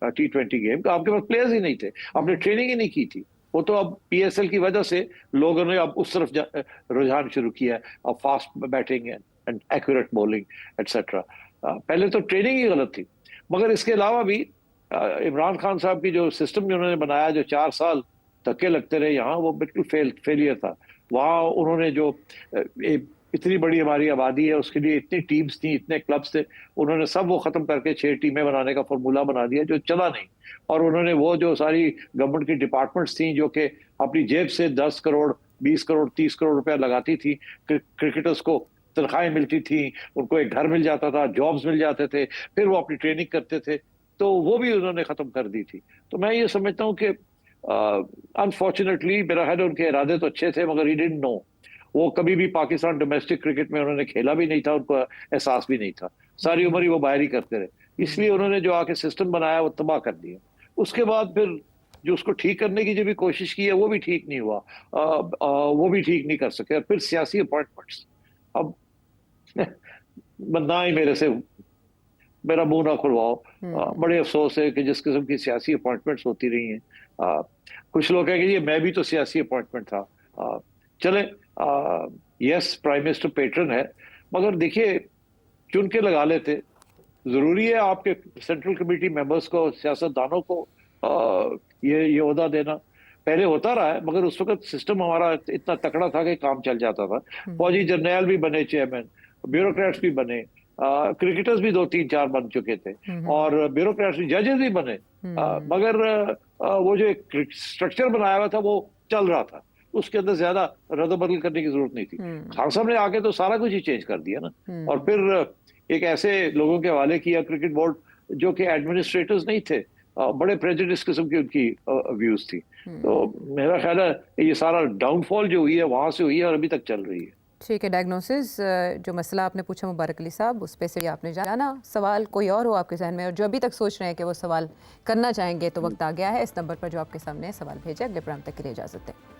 [SPEAKER 2] T20 game. आपके पास प्लेयर्स ही नहीं थे, आपने ट्रेनिंग ही नहीं की थी। वो तो अब पीएसएल की वजह से लोगों ने अब उस तरफ रुझान शुरू किया है, अब fast batting and accurate bowling etcetera. पहले तो ट्रेनिंग ही गलत थी। मगर इसके अलावा भी इमरान खान साहब की जो सिस्टम उन्होंने बनाया, जो 4 साल धक्के लगते रहे यहाँ, वो बिल्कुल फेलियर था। वहाँ उन्होंने जो इतनी बड़ी हमारी आबादी है, उसके लिए इतनी टीम्स थी, इतने क्लब्स थे, उन्होंने सब वो खत्म करके 6 टीमें बनाने का फॉर्मूला बना दिया जो चला नहीं। और उन्होंने वो जो सारी गवर्नमेंट की डिपार्टमेंट्स थी जो कि अपनी जेब से 10 करोड़ 20 करोड़ 30 करोड़ रुपया लगाती थी, क्रिकेटर्स को तनख्वाहें मिलती थी, उनको एक घर मिल जाता था, जॉब्स मिल जाते थे, फिर वो अपनी ट्रेनिंग करते थे, तो वो भी उन्होंने खत्म कर दी थी। तो मैं ये समझता हूँ कि अनफॉर्चुनेटली मेरा ख्याल उनके इरादे तो अच्छे थे, मगर ही डिडंट नो। वो कभी भी पाकिस्तान डोमेस्टिक क्रिकेट में उन्होंने खेला भी नहीं था, उनको एहसास भी नहीं था, सारी उम्र ही वो बाहर ही करते रहे। इसलिए उन्होंने जो आके सिस्टम बनाया वो तबाह कर दिया। उसके बाद फिर जो उसको ठीक करने की जो भी कोशिश की है वो भी ठीक नहीं हुआ, वो भी ठीक नहीं कर सके। फिर सियासी अपॉइंटमेंट्स, अब ना ही मेरा मुंह ना खुलवाओ। बड़े अफसोस है कि जिस किस्म की सियासी अपॉइंटमेंट्स होती रही हैं, कुछ लोग कहेंगे ये मैं भी तो सियासी अपॉइंटमेंट था। चले, यस प्राइम मिनिस्टर पेट्रन है, मगर देखिए चुन के लगा लेते। जरूरी है आपके सेंट्रल कमेटी मेंबर्स को, सियासतदानों को ये ओहदा देना? पहले होता रहा है, मगर उस वक्त सिस्टम हमारा इतना तकड़ा था कि काम चल जाता था। फौजी जर्नैल भी बने चेयरमैन, ब्यूरोक्रेट्स भी बने, क्रिकेटर्स भी 2-3-4 बन चुके थे, और ब्यूरोक्रेट्स भी, जजेस भी बने। मगर वो जो एक स्ट्रक्चर बनाया हुआ था वो चल रहा था, उसके अंदर ज्यादा रद्द-बदल करने की जरूरत नहीं थी। खान साहब ने आके तो सारा कुछ ही चेंज कर दिया ना, और फिर एक ऐसे लोगों के हवाले किया क्रिकेट बोर्ड जो कि एडमिनिस्ट्रेटर्स नहीं थे, बड़े प्रेजुडिस किस्म की उनकी व्यूज थी। तो मेरा ख्याल है ये सारा डाउनफॉल जो हुई है वहां से हुई है और अभी तक चल रही है।
[SPEAKER 1] ठीक है, डायग्नोसिस जो मसला आपने पूछा मुबारक अली साहब, उस पे से आपने जाना। सवाल कोई और हो आपके जहन में और जो अभी तक सोच रहे हैं कि वो सवाल करना चाहेंगे, तो वक्त आ गया है। इस नंबर पर जो आपके सामने सवाल भेजे, अगले प्रोग्राम तक के लिए इजाज़त दें।